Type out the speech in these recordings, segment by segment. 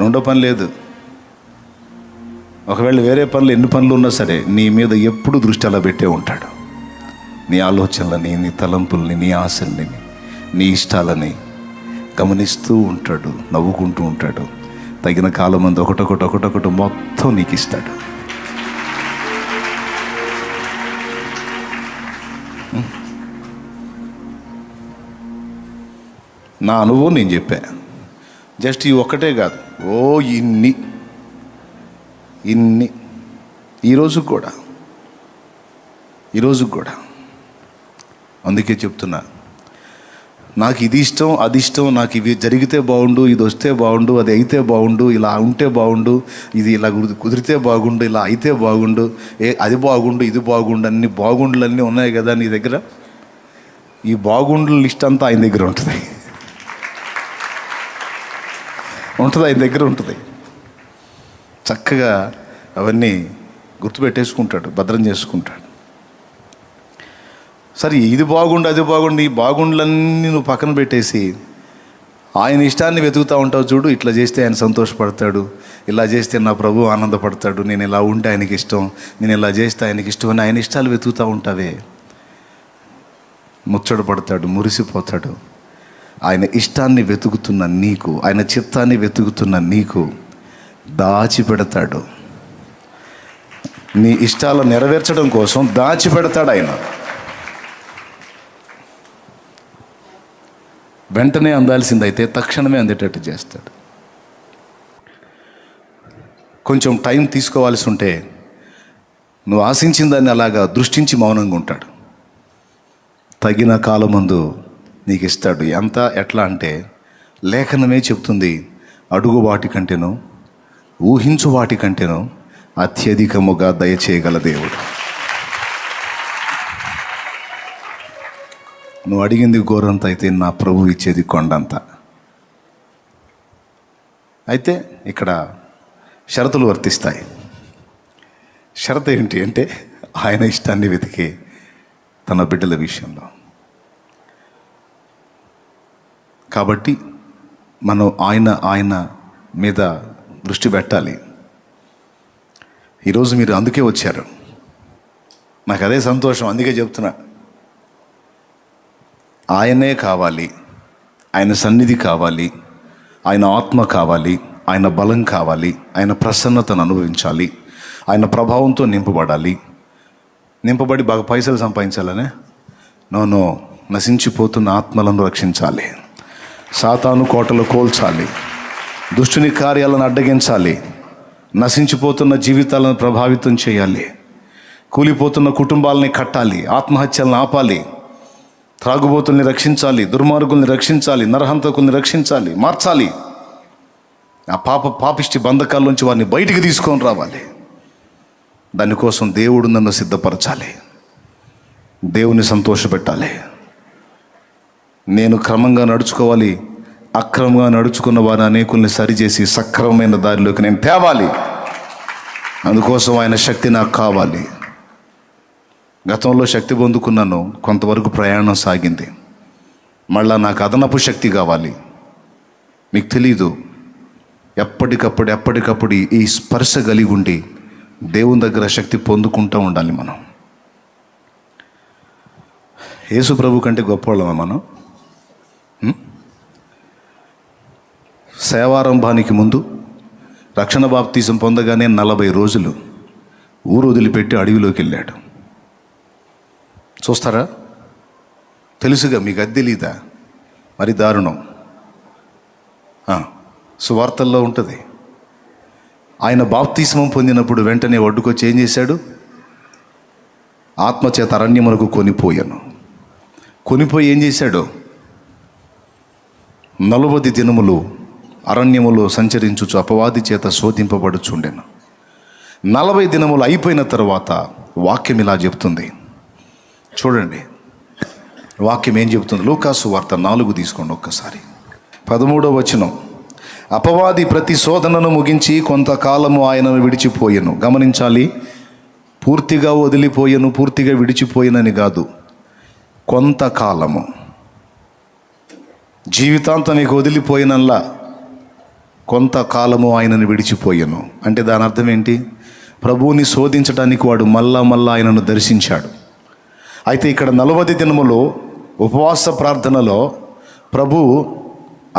రెండో పని లేదు. ఒకవేళ వేరే పనులు ఎన్ని పనులు ఉన్నా సరే నీ మీద ఎప్పుడు దృష్టి అలా పెట్టే ఉంటాడు. నీ ఆలోచనలని, నీ తలంపుల్ని, నీ ఆశల్ని, నీ ఇష్టాలని గమనిస్తూ ఉంటాడు, నవ్వుకుంటూ ఉంటాడు. తగిన కాలం మంది ఒకటొకటి మొత్తం నీకు ఇస్తాడు. నా అనుభవం నేను చెప్పా. జస్ట్ ఈ ఒక్కటే కాదు, ఇన్ని ఈరోజు కూడా అందుకే చెప్తున్నా, నాకు ఇది ఇష్టం, అది ఇష్టం, నాకు ఇవి జరిగితే బాగుండు, ఇది వస్తే బాగుండు, అది అయితే బాగుండు, ఇలా ఉంటే బాగుండు, ఇది ఇలా కుదిరితే బాగుండు, ఇలా అయితే బాగుండు, అది బాగుండు, ఇది బాగుండు, అన్ని బాగుండులన్నీ ఉన్నాయి కదా నీ దగ్గర. ఈ బాగుండుల లిస్ట్ అంతా ఆయన దగ్గర ఉంటుంది. ఆయన దగ్గర ఉంటుంది. చక్కగా అవన్నీ గుర్తుపెట్టేసుకుంటాడు, భద్రం చేసుకుంటాడు. సరే, ఇది బాగుండు, అది బాగుండు, ఈ బాగుండులన్నీ నువ్వు పక్కన పెట్టేసి ఆయన ఇష్టాన్ని వెతుకుతూ ఉంటావు చూడు. ఇట్లా చేస్తే ఆయన సంతోషపడతాడు, ఇలా చేస్తే నా ప్రభు ఆనందపడతాడు, నేను ఇలా ఉంటే ఆయనకి ఇష్టం, నేను ఇలా చేస్తే ఆయనకి ఇష్టం అని ఆయన ఇష్టాలు వెతుకుతూ ఉంటావే, ముచ్చట పడతాడు, మురిసిపోతాడు. ఆయన ఇష్టాన్ని వెతుకుతున్న నీకు, ఆయన చిత్తాన్ని వెతుకుతున్న నీకు దాచిపెడతాడు. నీ ఇష్టాలను నెరవేర్చడం కోసం దాచిపెడతాడు ఆయన. వెంటనే అందాల్సిందైతే తక్షణమే అందేటట్టు చేస్తాడు. కొంచెం టైం తీసుకోవాల్సి ఉంటే నువ్వు ఆశించిన దాన్ని అలాగా దృష్టించి మౌనంగా ఉంటాడు. తగిన కాలమందు నీకు ఇస్తాడు. ఎట్లా అంటే లేఖనమే చెప్తుంది, అడుగు వాటి కంటేనో ఊహించు వాటి కంటేనో అత్యధికముగా దయచేయగల దేవుడు. నువ్వు అడిగింది గోరంత అయితే నా ప్రభు ఇచ్చేది కొండంత. అయితే ఇక్కడ షరతులు వర్తిస్తాయి. షరతు ఏంటి అంటే ఆయన ఇష్టాన్ని వెతికే తన బిడ్డల విషయంలో. కాబట్టి మనం ఆయన మీద దృష్టి పెట్టాలి. ఈరోజు మీరు అందుకే వచ్చారు, నాకు అదే సంతోషం. అందుకే చెప్తున్నా, ఆయనే కావాలి, ఆయన సన్నిధి కావాలి, ఆయన ఆత్మ కావాలి, ఆయన బలం కావాలి, ఆయన ప్రసన్నతను అనుభవించాలి, ఆయన ప్రభావంతో నింపబడి బాగా పైసలు సంపాదించాలనే నో, నశించిపోతున్న ఆత్మలను రక్షించాలి, సాతాను కోటలు కోల్చాలి, దుష్టుని కార్యాలను అడ్డగించాలి, నశించిపోతున్న జీవితాలను ప్రభావితం చేయాలి, కూలిపోతున్న కుటుంబాలని కట్టాలి, ఆత్మహత్యలను ఆపాలి, త్రాగుబోతుల్ని రక్షించాలి, దుర్మార్గుల్ని రక్షించాలి, నరహంతకుల్ని రక్షించాలి, మార్చాలి. ఆ పాపిష్టి బంధకాల్లోంచి వారిని బయటికి తీసుకొని రావాలి. దానికోసం దేవుడు నన్ను సిద్ధపరచాలి, దేవుని సంతోషపెట్టాలి. నేను క్రమంగా నడుచుకోవాలి, అక్రమంగా నడుచుకున్న వారిని అనేకుల్ని సరిచేసి సక్రమమైన దారిలోకి నేను తేవాలి. అందుకోసం ఆయన శక్తి నాకు కావాలి. గతంలో శక్తి పొందుకున్నాను, కొంతవరకు ప్రయాణం సాగింది. మళ్ళా నాకు అదనపు శక్తి కావాలి. మీకు తెలీదు, ఎప్పటికప్పుడు ఈ స్పర్శ కలిగి ఉండి దేవుని దగ్గర శక్తి పొందుకుంటూ ఉండాలి. మనం యేసు ప్రభు కంటే గొప్పవాళ్ళమా మనం? సేవారంభానికి ముందు రక్షణ బాప్తీసం పొందగానే 40 రోజులు ఊరు వదిలిపెట్టి అడవిలోకి వెళ్ళాడు. చూస్తారా? తెలుసుగా, మీకు అది తెలీదా? మరి దారుణం. సువార్తల్లో ఉంటుంది. ఆయన బాప్తిస్మం పొందినప్పుడు వెంటనే ఒడ్డుకొచ్చి ఏం చేశాడు? ఆత్మచేత అరణ్యమునకు కొనిపోయి ఏం చేశాడు? 40 దినములు అరణ్యములో సంచరించుచు అపవాది చేత శోధింపబడుచుండెను. 40 దినములు అయిపోయిన తర్వాత వాక్యం ఇలా చెప్తుంది. చూడండి వాక్యం ఏం చెబుతుంది. లూకాసు వార్త 4 తీసుకోండి ఒక్కసారి. 13వ వచనం. అపవాది ప్రతి శోధనను ముగించి కొంతకాలము ఆయనను విడిచిపోయెను. గమనించాలి, పూర్తిగా వదిలిపోయెను, పూర్తిగా విడిచిపోయినని కాదు, కొంతకాలము. జీవితాంతం నీకు వదిలిపోయినల్లా కొంతకాలము ఆయనను విడిచిపోయాను. అంటే దాని అర్థం ఏంటి? ప్రభువుని శోధించడానికి వాడు మళ్ళా ఆయనను దర్శించాడు. అయితే ఇక్కడ 40 దినములు ఉపవాస ప్రార్థనలో ప్రభు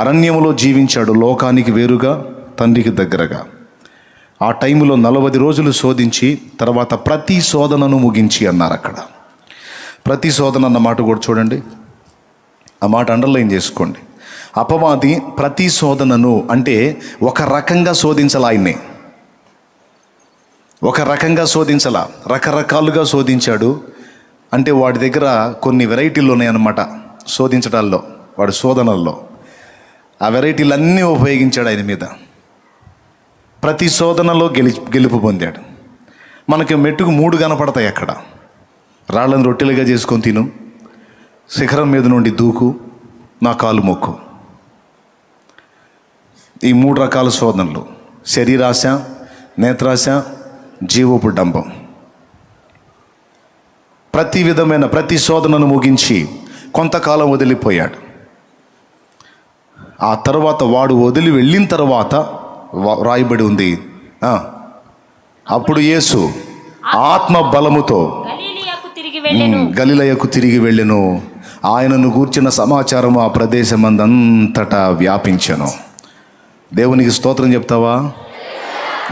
అరణ్యములో జీవించాడు, లోకానికి వేరుగా, తండ్రికి దగ్గరగా. ఆ టైంలో 40 రోజులు శోధించి తర్వాత ప్రతి శోధనను ముగించి అన్నారు. అక్కడ ప్రతి శోధన అన్న మాట కూడా చూడండి, ఆ మాట అండర్లైన్ చేసుకోండి. అపవాది ప్రతి శోధనను అంటే ఒక రకంగా శోధించాల, ఆయన్ని ఒక రకంగా శోధించాల, రకరకాలుగా శోధించాడు. అంటే వాడి దగ్గర కొన్ని వెరైటీలు ఉన్నాయన్నమాట శోధించడాల్లో, వాడి శోధనల్లో. ఆ వెరైటీలన్నీ ఉపయోగించాడు ఆయన మీద. ప్రతి శోధనలో గెలుపు పొందాడు. మనకి మెట్టుకు 3 కనపడతాయి అక్కడ. రాళ్ళను రొట్టెలుగా చేసుకొని తిను, శిఖరం మీద నుండి దూకు, నా కాలు మొక్కు. ఈ 3 రకాల శోధనలు: శరీరాశ, నేత్రాశ, జీవపు డంబం. ప్రతి విధమైన ప్రతి శోధనను ముగించి కొంతకాలం వదిలిపోయాడు. ఆ తర్వాత వాడు వదిలి వెళ్ళిన తర్వాత రాయబడి ఉంది, అప్పుడు యేసు ఆత్మ బలముతో గలిలయకు తిరిగి వెళ్ళెను. ఆయనను గూర్చిన సమాచారం ఆ ప్రదేశమందంతటా వ్యాపించెను. దేవునికి స్తోత్రం చెప్తావా?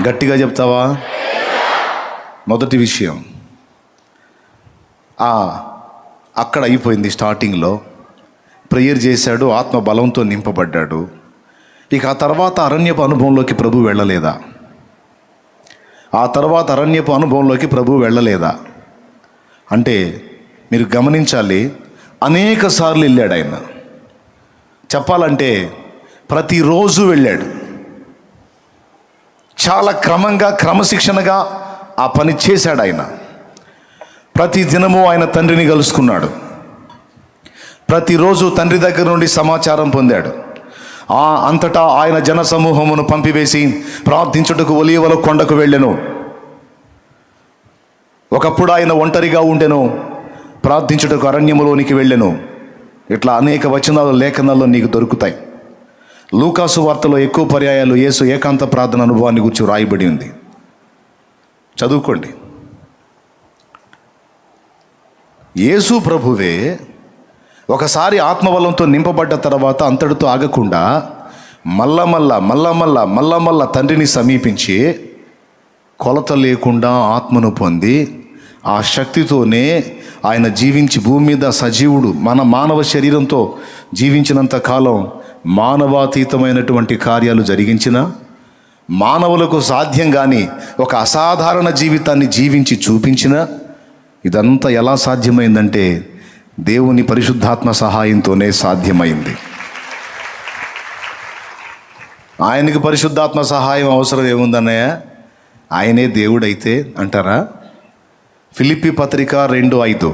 గట్టిగా చెప్తావా? మొదటి విషయం అక్కడ అయిపోయింది. స్టార్టింగ్లో ప్రేయర్ చేశాడు, ఆత్మ బలంతో నింపబడ్డాడు. ఇక ఆ తర్వాత అరణ్యపు అనుభవంలోకి ప్రభు వెళ్ళలేదా? ఆ తర్వాత అరణ్యపు అనుభవంలోకి ప్రభు వెళ్ళలేదా అంటే మీరు గమనించాలి, అనేక సార్లు వెళ్ళాడు ఆయన. చెప్పాలంటే ప్రతిరోజు వెళ్ళాడు. చాలా క్రమంగా, క్రమశిక్షణగా ఆ పని చేశాడు ఆయన. ప్రతి దినము ఆయన తండ్రిని కలుసుకున్నాడు. ప్రతిరోజు తండ్రి దగ్గర నుండి సమాచారం పొందాడు. అంతటా ఆయన జన సమూహమును పంపివేసి ప్రార్థించుటకు ఒలీవల కొండకు వెళ్ళెను. ఒకప్పుడు ఆయన ఒంటరిగా ఉండెను, ప్రార్థించుటకు అరణ్యములోనికి వెళ్ళెను. ఇట్లా అనేక వచనాలు లేఖనాల్లో నీకు దొరుకుతాయి. లూకాసు వార్తలో ఎక్కువ పర్యాయాలు యేసు ఏకాంత ప్రార్థన అనుభవాన్ని గురించి రాయబడి ఉంది, చదువుకోండి. యేసు ప్రభువే ఒకసారి ఆత్మబలంతో నింపబడ్డ తర్వాత అంతటితో ఆగకుండా మళ్ళా తండ్రిని సమీపించి కొలత లేకుండా ఆత్మను పొంది ఆ శక్తితోనే ఆయన జీవించి భూమి మీద సజీవుడు మన మానవ శరీరంతో జీవించినంత కాలం మానవాతీతమైనటువంటి కార్యాలు జరిగించిన, మానవులకు సాధ్యం కాని ఒక అసాధారణ జీవితాన్ని జీవించి చూపించిన, ఇదంతా ఎలా సాధ్యమైందంటే దేవుని పరిశుద్ధాత్మ సహాయంతోనే సాధ్యమైంది. ఆయనకి పరిశుద్ధాత్మ సహాయం అవసరం ఏముందన్నయ్య? ఆయనే దేవుడైతే అంటారా? ఫిలిప్పీ పత్రిక 2:5,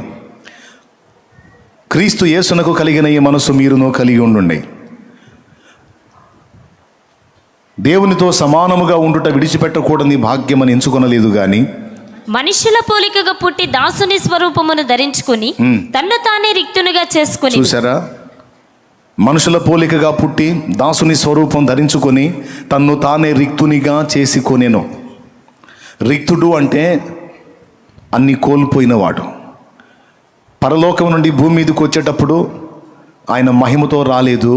క్రీస్తు యేసునకు కలిగిన ఈ మనసు మీరును కలిగి ఉండుండి. దేవునితో సమానముగా ఉండుట విడిచిపెట్టకూడని భాగ్యమని ఎంచుకొనలేదు గాని మనుషుల పోలికగా పుట్టి దాసుని స్వరూపమును ధరించుకుని తన్ను తానే రిక్తునిగా చేసుకుని. చూసారా? మనుషుల పోలికగా పుట్టి దాసుని స్వరూపం ధరించుకొని తన్ను తానే రిక్తునిగా చేసుకొనెను. రిక్తుడు అంటే అన్ని కోల్పోయినవాడు. పరలోకం నుండి భూమి మీదకి వచ్చేటప్పుడు ఆయన మహిమతో రాలేదు,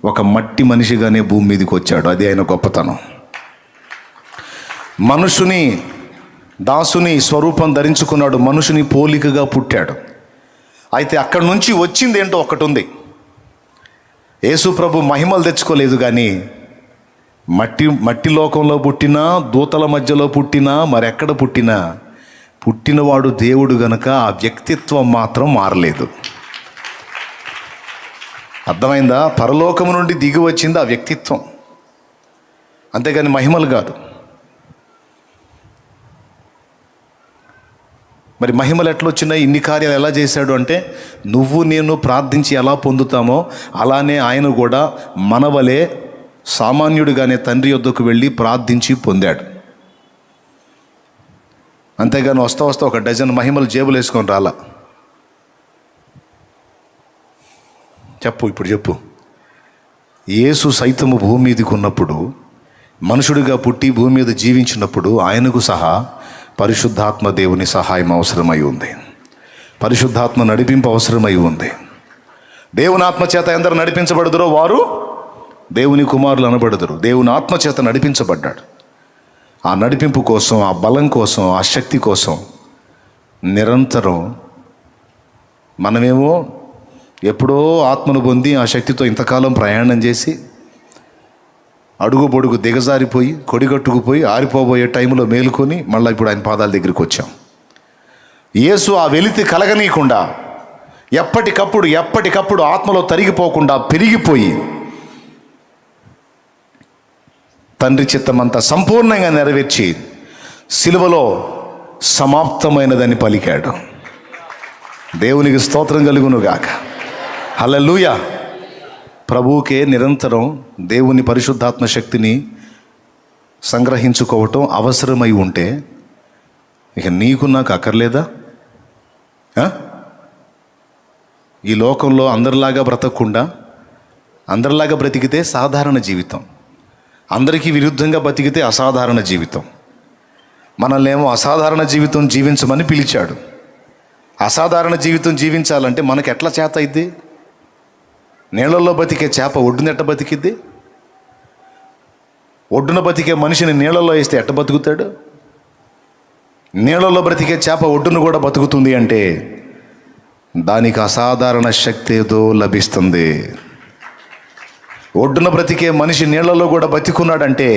ఒక మట్టి మనిషిగానే భూమి మీదకి వచ్చాడు. అది ఆయన గొప్పతనం. మనుషుని దాసుని స్వరూపం ధరించుకున్నాడు, మనుషుని పోలికగా పుట్టాడు. అయితే అక్కడి నుంచి వచ్చింది ఏంటో ఒకటి ఉంది. యేసు ప్రభు మహిమలు తెచ్చుకోలేదు కానీ మట్టి లోకంలో పుట్టినా, దూతల మధ్యలో పుట్టినా, మరెక్కడ పుట్టినా, పుట్టినవాడు దేవుడు గనక ఆ వ్యక్తిత్వం మాత్రం మారలేదు. అర్థమైందా? పరలోకము నుండి దిగి వచ్చింది ఆ వ్యక్తిత్వం, అంతేగాని మహిమలు కాదు. మరి మహిమలు ఎట్లా వచ్చినాయి, ఇన్ని కార్యాలు ఎలా చేశాడు అంటే, నువ్వు నేను ప్రార్థించి ఎలా పొందుతామో అలానే ఆయన కూడా మనవలే సామాన్యుడిగానే తండ్రి యొద్దకు వెళ్ళి ప్రార్థించి పొందాడు. అంతేగాని వస్తా ఒక డజన్ మహిమలు జేబులు వేసుకొని రాలా. చెప్పు, ఇప్పుడు చెప్పు, యేసు సైతము భూమి మీదకి ఉన్నప్పుడు, మనుషుడిగా పుట్టి భూమి మీద జీవించినప్పుడు ఆయనకు సహా పరిశుద్ధాత్మ దేవుని సహాయం అవసరమై ఉంది. పరిశుద్ధాత్మ నడిపింపు అవసరమై ఉంది. దేవుని ఆత్మచేత ఎందరు నడిపించబడుదురో వారు దేవుని కుమారులు అనబడుదురు. దేవుని ఆత్మచేత నడిపించబడ్డాడు. ఆ నడిపింపు కోసం, ఆ బలం కోసం, ఆ శక్తి కోసం నిరంతరం మనమేమో ఎప్పుడో ఆత్మను పొంది ఆ శక్తితో ఇంతకాలం ప్రయాణం చేసి అడుగు పొడుగు దిగజారిపోయి కొడిగట్టుకుపోయి ఆరిపోబోయే టైంలో మేలుకొని మళ్ళీ ఇప్పుడు ఆయన పాదాల దగ్గరికి వచ్చాం. యేసు ఆ వెలితి కలగనీయకుండా ఎప్పటికప్పుడు ఆత్మలో తరిగిపోకుండా పెరిగిపోయి తండ్రి చిత్తమంతా సంపూర్ణంగా నెరవేర్చి సిలువలో సమాప్తమైనదని పలికాడు. దేవునికి స్తోత్రం కలుగునుగాక. హల్లెలూయా. ప్రభువుకే నిరంతరం దేవుని పరిశుద్ధాత్మ శక్తిని సంగ్రహించుకోవటం అవసరమై ఉంటే ఇక నీకు నాకు అక్కర్లేదా? ఈ లోకంలో అందరిలాగా బ్రతకకుండా అందరిలాగా బ్రతికితే సాధారణ జీవితం, అందరికీ విరుద్ధంగా బతికితే అసాధారణ జీవితం. మనల్నేమో అసాధారణ జీవితం జీవించమని పిలిచాడు. అసాధారణ జీవితం జీవించాలంటే మనకు ఎట్లా చేత అయింది? నీళ్ళల్లో బతికే చేప ఒడ్డున ఎట్ట బతికిద్ది? ఒడ్డున బతికే మనిషిని నీళ్ళల్లో వేస్తే ఎట్ట బతుకుతాడు? నీళ్ళల్లో బ్రతికే చేప ఒడ్డును కూడా బతుకుతుంది అంటే దానికి అసాధారణ శక్తి ఏదో లభిస్తుంది. ఒడ్డున బ్రతికే మనిషి నీళ్లలో కూడా బతికున్నాడంటే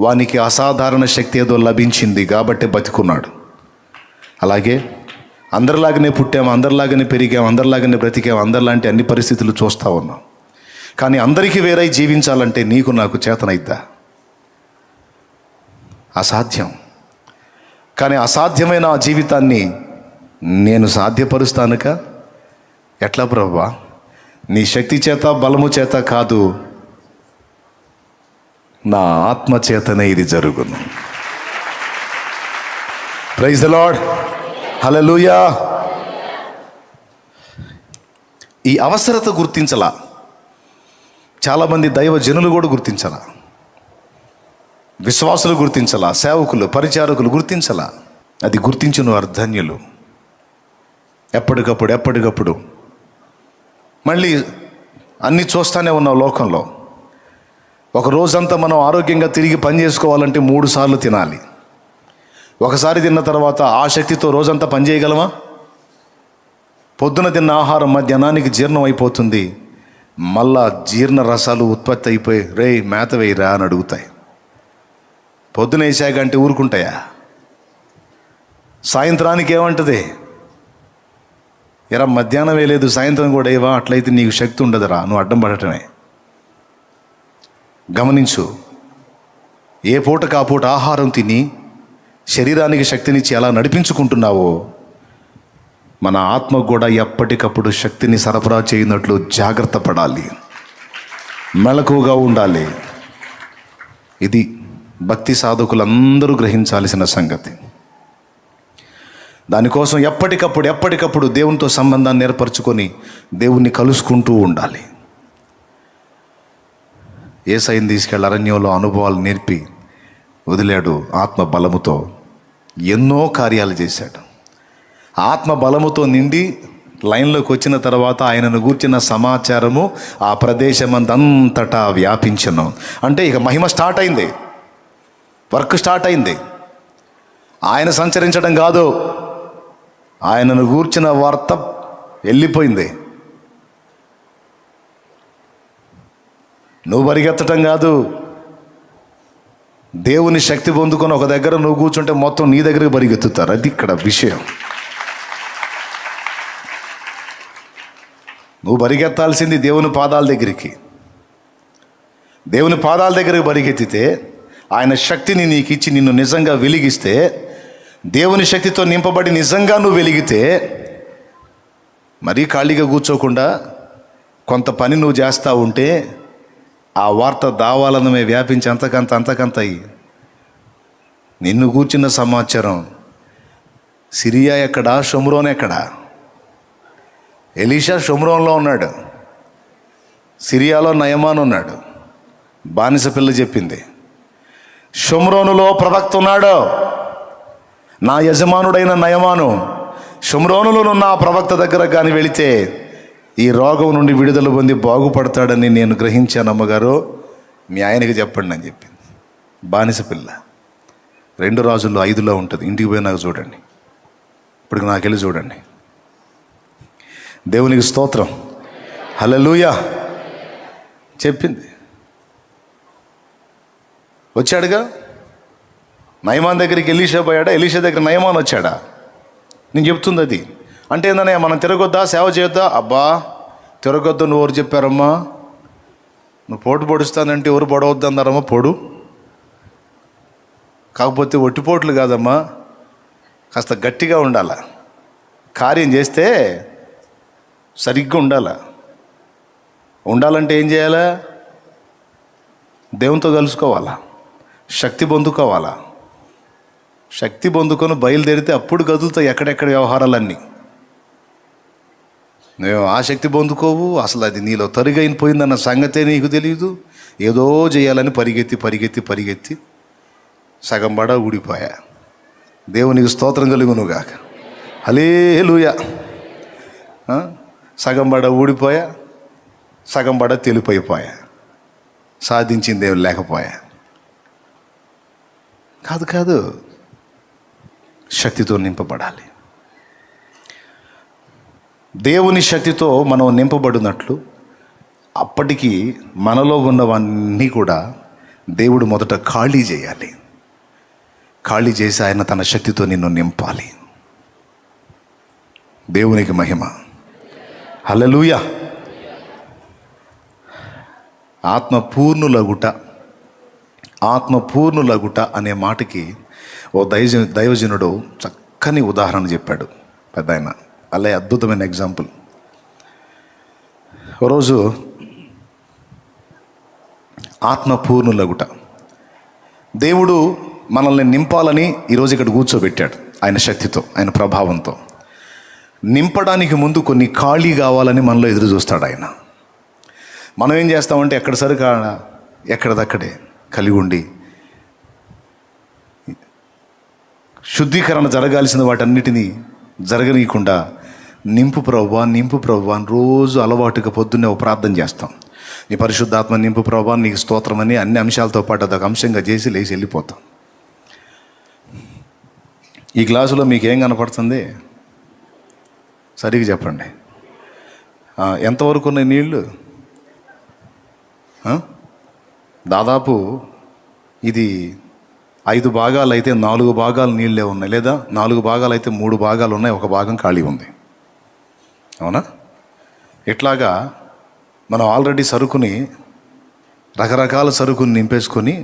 వానికి అసాధారణ శక్తి ఏదో లభించింది కాబట్టి బతికున్నాడు. అలాగే అందరిలాగానే పుట్టాము, అందరిలాగానే పెరిగాము, అందరిలాగానే బ్రతికాము, అందరిలాంటి అన్ని పరిస్థితులు చూస్తూ ఉన్నాం. కానీ అందరికీ వేరై జీవించాలంటే నీకు నాకు చేతనైద్దా? అసాధ్యం. కానీ అసాధ్యమైన ఆ జీవితాన్ని నేను సాధ్యపరుస్తానుక. ఎట్లా ప్రభువా? నీ శక్తి చేత బలము చేత కాదు, నా ఆత్మ చేతనే ఇది జరుగును. Praise the Lord. హల్లెలూయా. ఈ అవసరత గుర్తించలా చాలామంది దైవ జనులు కూడా గుర్తించలా, విశ్వాసులు గుర్తించలా, సేవకులు పరిచారకులు గుర్తించలా. అది గుర్తించిన వారు ధన్యులు. ఎప్పటికప్పుడు మళ్ళీ అన్నీ చూస్తూనే ఉన్నాం లోకంలో. ఒక రోజంతా మనం ఆరోగ్యంగా తిరిగి పని చేసుకోవాలంటే 3 సార్లు తినాలి. ఒకసారి తిన్న తర్వాత ఆ శక్తితో రోజంతా పని చేయగలమా? పొద్దున తిన్న ఆహారం మధ్యాహ్నానికి జీర్ణం అయిపోతుంది. మళ్ళా జీర్ణ రసాలు ఉత్పత్తి అయిపోయి రే మేత వేయరా అని అడుగుతాయి. పొద్దున వేసాక అంటే ఊరుకుంటాయా? సాయంత్రానికి ఏమంటది? ఎరా మధ్యాహ్నం వేయలేదు సాయంత్రం కూడా ఏవా, అట్లయితే నీకు శక్తి ఉండదురా, నువ్వు అడ్డం పడటమే. గమనించు, ఏ పూటకు ఆ పూట ఆహారం తిని శరీరానికి శక్తినిచ్చి ఎలా నడిపించుకుంటున్నావో మన ఆత్మకు కూడా ఎప్పటికప్పుడు శక్తిని సరఫరా చేయనట్లు జాగ్రత్త పడాలి, మెలకువగా ఉండాలి. ఇది భక్తి సాధకులందరూ గ్రహించాల్సిన సంగతి. దానికోసం ఎప్పటికప్పుడు దేవునితో సంబంధాన్ని ఏర్పరచుకొని దేవుణ్ణి కలుసుకుంటూ ఉండాలి. యేసయ్యను తీసుకెళ్ళి అరణ్యంలో అనుభవాలు నేర్పి వదిలాడు. ఆత్మ బలముతో ఎన్నో కార్యాలు చేశాడు. ఆత్మ బలముతో నిండి లైన్లోకి వచ్చిన తర్వాత ఆయనను గూర్చిన సమాచారము ఆ ప్రదేశమంతటా వ్యాపించను. అంటే ఇక మహిమ స్టార్ట్ అయింది, వర్క్ స్టార్ట్ అయింది. ఆయన సంచరించడం కాదు, ఆయనను గూర్చిన వార్త వెళ్ళిపోయింది. నువ్వు పరిగెత్తటం కాదు, దేవుని శక్తి పొందుకొని ఒక దగ్గర నువ్వు కూర్చుంటే మొత్తం నీ దగ్గరికి పరిగెత్తుతారు. అది ఇక్కడ విషయం. నువ్వు పరిగెత్తాల్సింది దేవుని పాదాల దగ్గరికి. దేవుని పాదాల దగ్గరికి పరిగెత్తితే ఆయన శక్తిని నీకు ఇచ్చి నిన్ను నిజంగా వెలిగిస్తే, దేవుని శక్తితో నింపబడి నిజంగా నువ్వు వెలిగితే, మరీ ఖాళీగా కూర్చోకుండా కొంత పని నువ్వు చేస్తూ ఉంటే ఆ వార్త దావాలనమే వ్యాపించి అంతకంత అయ్యి నిన్ను కూర్చున్న సమాచారం సిరియా ఎక్కడా, షోమ్రోన్ ఎక్కడా? ఎలీషా షోమ్రోన్లో ఉన్నాడు. సిరియాలో నయమాను ఉన్నాడు, బానిస పిల్ల చెప్పింది. షోమ్రోనులో ప్రవక్త ఉన్నాడు, నా యజమానుడైన నయమాను. షోమ్రోనులో ఉన్న ఆ ప్రవక్త దగ్గర కానీ వెళితే ఈ రోగం నుండి విడుదల పొంది బాగుపడతాడని నేను గ్రహించాను అమ్మగారు, మీ ఆయనకి చెప్పండి అని చెప్పింది. బానిస పిల్ల 2 రాజుల్లో 5లో ఉంటుంది. ఇంటికి పోయినాక చూడండి, ఇప్పుడు నాకెళ్ళి చూడండి. దేవునికి స్తోత్రం, హల్లెలూయా. చెప్పింది. వచ్చాడుగా నయమాన్ దగ్గరికి ఎలీషా పోయాడా, ఎలీషా దగ్గర నయమాన్ వచ్చాడా? నేను చెప్తుంది అది. అంటే ఏందన్నయ్య, మనం తిరగొద్దా, సేవ చేయొద్దా? అబ్బా తిరగొద్దు నువ్వు ఎవరు చెప్పారమ్మా? నువ్వు పోటు పొడుస్తానంటే ఎవరు పొడవద్దు అన్నారమ్మా? పొడు. కాకపోతే ఒట్టిపోట్లు కాదమ్మా, కాస్త గట్టిగా ఉండాల. కార్యం చేస్తే సరిగ్గా ఉండాలంటే ఏం చేయాలా? దేవునితో కలుసుకోవాలా, శక్తి పొందుకోవాలా. శక్తి పొందుకొని బయలుదేరితే అప్పుడు కదులుతాయి ఎక్కడెక్కడ వ్యవహారాలన్నీ. నువ్వు ఆ శక్తి పొందుకోవు, అసలు అది నీలో తరుగైపోయిందన్న సంగతే నీకు తెలియదు. ఏదో చేయాలని పరిగెత్తి సగం బడ ఊడిపోయా. దేవునికి స్తోత్రం కలుగునుగాక, హల్లెలూయా. సగం బడ ఊడిపోయా, సగం బడ తెలిపోయిపోయా, సాధించింది ఏం లేకపోయా. కాదు, శక్తితో నింపబడాలి. దేవుని శక్తితో మనం నింపబడినట్లు అప్పటికి మనలో ఉన్నవన్నీ కూడా దేవుడు మొదట ఖాళీ చేయాలి. ఖాళీ చేసి ఆయన తన శక్తితో నిన్ను నింపాలి. దేవునికి మహిమ, హల్లెలూయా. ఆత్మపూర్ణులగుట అనే మాటకి ఓ దైవజనుడు చక్కని ఉదాహరణ చెప్పాడు పెద్ద ఆయన. అలా అద్భుతమైన ఎగ్జాంపుల్. ఒకరోజు ఆత్మపూర్ణులగుట, దేవుడు మనల్ని నింపాలని ఈరోజు ఇక్కడ కూర్చోబెట్టాడు ఆయన శక్తితో, ఆయన ప్రభావంతో. నింపడానికి ముందు కొన్ని ఖాళీ కావాలని మనలో ఎదురు చూస్తాడు ఆయన. మనం ఏం చేస్తామంటే ఎక్కడ సరికా ఎక్కడదక్కడే కలిగి ఉండి శుద్ధీకరణ జరగాల్సిన వాటన్నిటినీ జరగనీయకుండా నింపు ప్రభువా అని రోజు అలవాటుగా పొద్దున్నే ఒక ప్రార్థన చేస్తాం. నీ పరిశుద్ధాత్మ నింపు ప్రభువా, నీకు స్తోత్రం అని అన్ని అంశాలతో పాటు అదొక అంశంగా చేసి లేచి వెళ్ళిపోతాం. ఈ గ్లాసులో మీకు ఏం కనపడుతుంది? సరిగ్గా చెప్పండి. ఎంతవరకు ఉన్నాయి నీళ్ళు? దాదాపు ఇది 5 భాగాలు అయితే 4 భాగాలు నీళ్ళే ఉన్నాయి, లేదా 4 భాగాలు అయితే 3 భాగాలు ఉన్నాయి, 1 భాగం ఖాళీ ఉంది. అవునా? ఇట్లాగా మనం ఆల్రెడీ సరుకుని, రకరకాల సరుకుని నింపేసుకొని,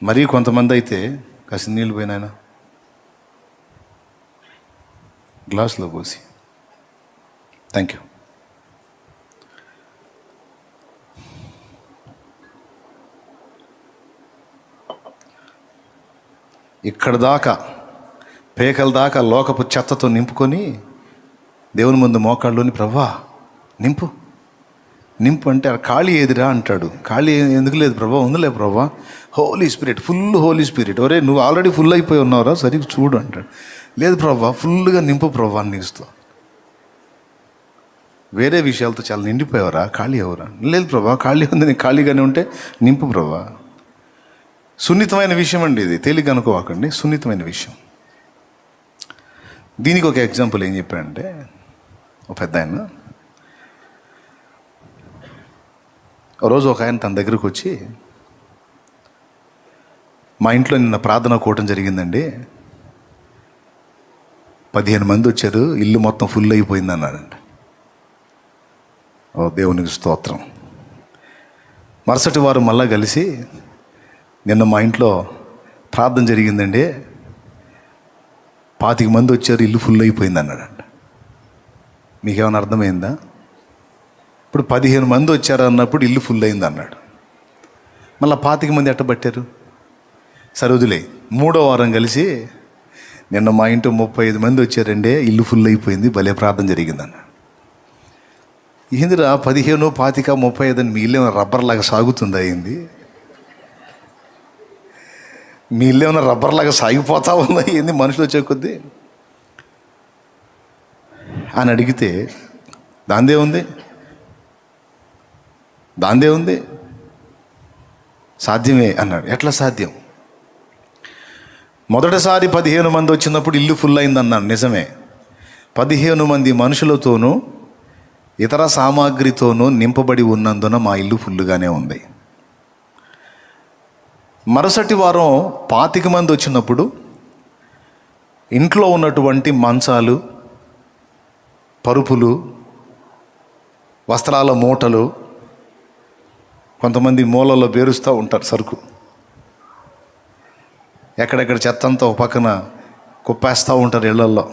మరీ కొంతమంది అయితే కాసిన నీళ్ళు పోయినాయన గ్లాసులో పోసి. Thank you. ఇక్కడ దాకా పేకల దాకా లోకపు చెత్తతో నింపుకొని దేవుని ముందు మోకాళ్ళలోని, ప్రభువా నింపు అంటే ఖాళీ ఏదిరా అంటాడు. ఖాళీ ఎందుకు లేదు ప్రభా? ఉందిలే Prabha, holy spirit, full holy spirit. ఒరే నువ్వు ఆల్రెడీ ఫుల్ అయిపోయి ఉన్నావురా, సరిగ్గా చూడు అంటాడు. లేదు ప్రభా, ఫుల్గా నింపు ప్రభా అని ఇస్తూ. వేరే విషయాలతో చాలా నిండిపోయావరా, ఖాళీ ఎవరా? లేదు ప్రభా, ఖాళీ ఉంది, నీకు ఖాళీగానే ఉంటే నింపు ప్రభా. సున్నితమైన విషయం అండి ఇది, తేలిక అనుకోవాకండి, సున్నితమైన విషయం. దీనికి ఒక ఎగ్జాంపుల్ ఏం చెప్పాడంటే, ఒక పెద్ద ఆయన రోజు ఒక ఆయన తన దగ్గరకు వచ్చి, మా ఇంట్లో నిన్న ప్రార్థన కూటం జరిగిందండి, 15 మంది వచ్చారు, ఇల్లు మొత్తం ఫుల్ అయిపోయింది అన్నాడంట. ఓ దేవునికి స్తోత్రం. మరుసటి వారు మళ్ళా కలిసి, నిన్న మా ఇంట్లో ప్రార్థన జరిగిందండి, 25 మంది వచ్చారు, ఇల్లు ఫుల్ అయిపోయింది అన్నాడంట. మీకేమైనా అర్థమైందా? ఇప్పుడు 15 మంది వచ్చారు అన్నప్పుడు ఇల్లు ఫుల్ అయింది అన్నాడు. మళ్ళీ 25 మంది ఎట్టబట్టారు? సరే వదిలే. 3వ వారం కలిసి, నిన్న మా ఇంట్లో 35 మంది వచ్చారండి, ఇల్లు ఫుల్ అయిపోయింది, భలే ప్రార్థన జరిగింది అన్నాడు. ఏందిరా 15, 25, 35 అని మీ ఇల్లు ఏమైనా రబ్బర్ లాగా సాగుతుందా ఏంది? మీ ఇల్లు ఏమైనా రబ్బర్ లాగా సాగిపోతా ఉందా ఏంది మనుషులు వచ్చే కొద్దీ అని అడిగితే దాందే ఉంది సాధ్యమే అన్నాడు. ఎట్లా సాధ్యం? మొదటిసారి 15 మంది వచ్చినప్పుడు ఇల్లు ఫుల్ అయిందన్నాను, నిజమే. 15 మంది మనుషులతోనూ ఇతర సామాగ్రితోనూ నింపబడి ఉన్నందున మా ఇల్లు ఫుల్గానే ఉంది. మరుసటి వారం 25 మంది వచ్చినప్పుడు ఇంట్లో ఉన్నటువంటి మంచాలు, పరుపులు, వస్త్రాల మూటలు, కొంతమంది మూలలో పేరుస్తూ ఉంటారు సరుకు, ఎక్కడెక్కడ చెత్త అంతా ఒక పక్కన కుప్పేస్తూ ఉంటారు ఇళ్లల్లో.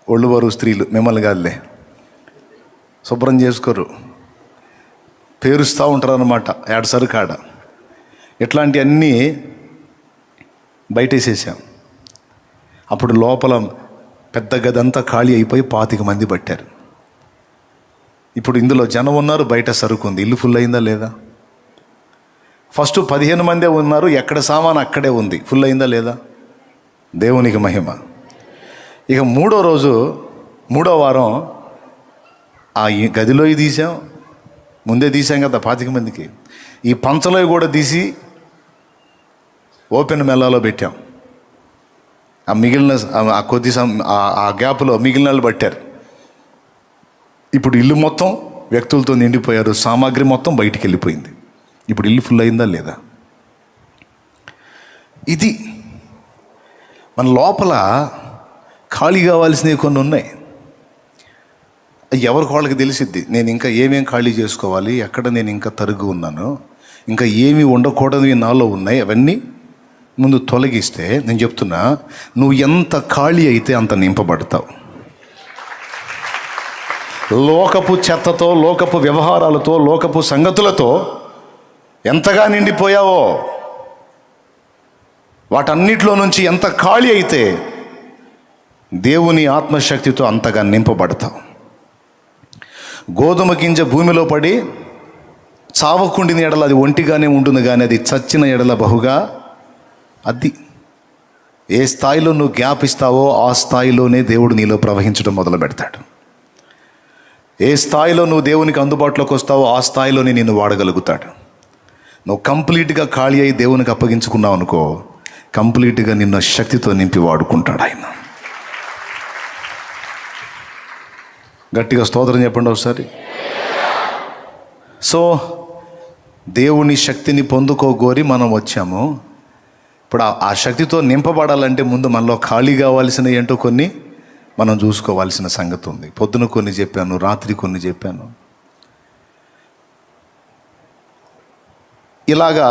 ఒళ్ళువారు స్త్రీలు, మిమ్మల్ని కాదులే, శుభ్రం చేసుకోరు, పేరుస్తూ ఉంటారు అన్నమాట ఏడ సరుకాడ. ఇట్లాంటివన్నీ బయటేసేసాం. అప్పుడు లోపల పెద్ద గదంతా ఖాళీ అయిపోయి 25 మంది పట్టారు. ఇప్పుడు ఇందులో జనం ఉన్నారు, బయట సరుకు ఉంది. ఇల్లు ఫుల్ అయిందా లేదా? ఫస్ట్ 15 మందే ఉన్నారు, ఎక్కడ సామాను అక్కడే ఉంది. ఫుల్ అయిందా లేదా? దేవునికి మహిమ. ఇక మూడో వారం ఆ గదిలో తీసాం, ముందే తీసాం కదా 25 మందికి. ఈ పంచలో కూడా తీసి ఓపెన్ మెల్లాలో పెట్టాం. ఆ మిగిలిన ఆ కొద్ది ఆ గ్యాప్లో మిగిలిన వాళ్ళు పట్టారు. ఇప్పుడు ఇల్లు మొత్తం వ్యక్తులతో నిండిపోయారు, సామాగ్రి మొత్తం బయటికి వెళ్ళిపోయింది. ఇప్పుడు ఇల్లు ఫుల్ అయిందా లేదా? ఇది మన లోపల ఖాళీ కావాల్సినవి కొన్ని ఉన్నాయి. ఎవరికి వాళ్ళకి తెలిసిద్ది. నేను ఇంకా ఏమేం ఖాళీ చేసుకోవాలి, ఎక్కడ నేను ఇంకా తరుగు ఉన్నాను, ఇంకా ఏమి ఉండకూడదు నాలో ఉన్నాయి, అవన్నీ ముందు తొలగిస్తే, నేను చెప్తున్నా, నువ్వు ఎంత ఖాళీ అయితే అంత నింపబడతావు. లోకపు చెత్తతో, లోకపు వ్యవహారాలతో, లోకపు సంగతులతో ఎంతగా నిండిపోయావో, వాటన్నిటిలో నుంచి ఎంత ఖాళీ అయితే దేవుని ఆత్మశక్తితో అంతగా నింపబడతావు. గోధుమ గింజ భూమిలో పడి చావకుండిన ఎడల అది ఒంటిగానే ఉంటుంది, కానీ అది చచ్చిన ఎడల బహుగా, అది ఏ స్థాయిలో నువ్వు గ్యాప్ ఇస్తావో ఆ స్థాయిలోనే దేవుడు నీలో ప్రవహించడం మొదలు పెడతాడు. ఏ స్థాయిలో నువ్వు దేవునికి అందుబాటులోకి వస్తావో ఆ స్థాయిలోనే నిన్ను వాడగలుగుతాడు. నువ్వు కంప్లీట్గా ఖాళీ అయి దేవునికి అప్పగించుకున్నావు అనుకో, కంప్లీట్గా నిన్ను శక్తితో నింపి వాడుకుంటాడు ఆయన. గట్టిగా స్తోత్రం చెప్పండి ఒకసారి. సో దేవుని శక్తిని పొందుకోగోరి మనం వచ్చాము. ఇప్పుడు ఆ శక్తితో నింపబడాలంటే ముందు మనలో ఖాళీ కావాల్సిన ఏంటో కొన్ని మనం చూసుకోవాల్సిన సంగతి ఉంది. పొద్దున కొన్ని చెప్పాను, రాత్రి కొన్ని చెప్పాను. ఇలాగా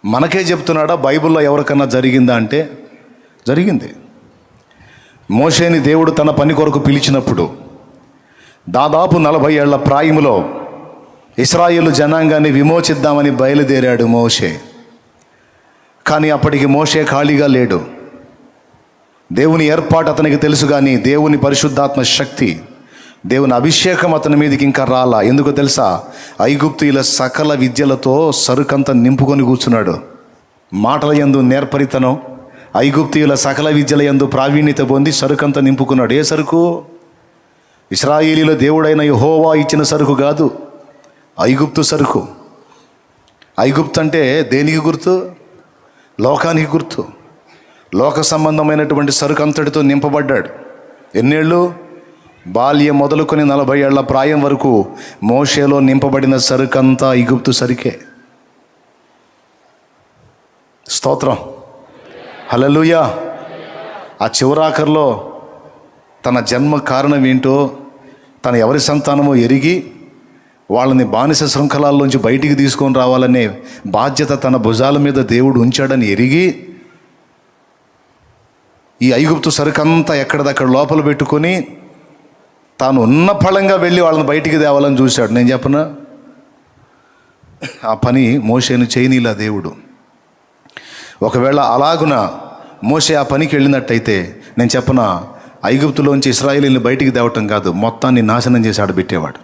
మనకే చెప్తున్నాడా? బైబిల్లో ఎవరికన్నా జరిగిందా అంటే జరిగింది. మోషేని దేవుడు తన పని కొరకు పిలిచినప్పుడు దాదాపు 40 ఏళ్ల ప్రాయములో ఇశ్రాయేలు జనాంగాన్ని విమోచిద్దామని బయలుదేరాడు మోషే. కానీ అప్పటికి మోషే ఖాళీగా లేడు. దేవుని ఏర్పాటు అతనికి తెలుసు, కానీ దేవుని పరిశుద్ధాత్మ శక్తి, దేవుని అభిషేకం అతని మీదకి ఇంకా రాలా. ఎందుకో తెలుసా? ఐగుప్తీయుల సకల విద్యలతో సరుకంతా నింపుకొని కూర్చున్నాడు. మాటల యందు నేర్పరితనం, ఐగుప్తీయుల సకల విద్యల యందు ప్రావీణ్యత పొంది సరుకంతా నింపుకున్నాడు. ఏ సరుకు? ఇశ్రాయేలీల దేవుడైన యెహోవా ఇచ్చిన సరుకు కాదు, ఐగుప్తు సరుకు. ఐగుప్తు అంటే దేనికి గుర్తు? లోకానికి గుర్తు. లోక సంబంధమైనటువంటి సరుకు అంతటితో నింపబడ్డాడు. ఎన్నేళ్ళు? బాల్యం మొదలుకొని 40 ఏళ్ల ప్రాయం వరకు మోషేలో నింపబడిన సరుకంతా ఐగుప్తు సరికే. స్తోత్రం, హల్లెలూయా. ఆ చివరాఖర్లో తన జన్మ కారణం ఏంటో, తన ఎవరి సంతానమో ఎరిగి వాళ్ళని బానిస శృంఖలాల్లోంచి బయటికి తీసుకొని రావాలనే బాధ్యత తన భుజాల మీద దేవుడు ఉంచాడని ఎరిగి ఈ ఐగుప్తు సరుకంతా ఎక్కడిదక్కడ లోపల పెట్టుకొని తాను ఉన్న ఫలంగా వెళ్ళి వాళ్ళని బయటికి తేవాలని చూశాడు. నేను చెప్పనా? ఆ పని మోషేను చేయనీలా దేవుడు. ఒకవేళ అలాగున మోషే ఆ పనికి వెళ్ళినట్టయితే నేను చెప్పనా, ఐగుప్తులోంచి ఇశ్రాయేలీని బయటికి తేవటం కాదు, మొత్తాన్ని నాశనం చేసి ఆడబెట్టేవాడు.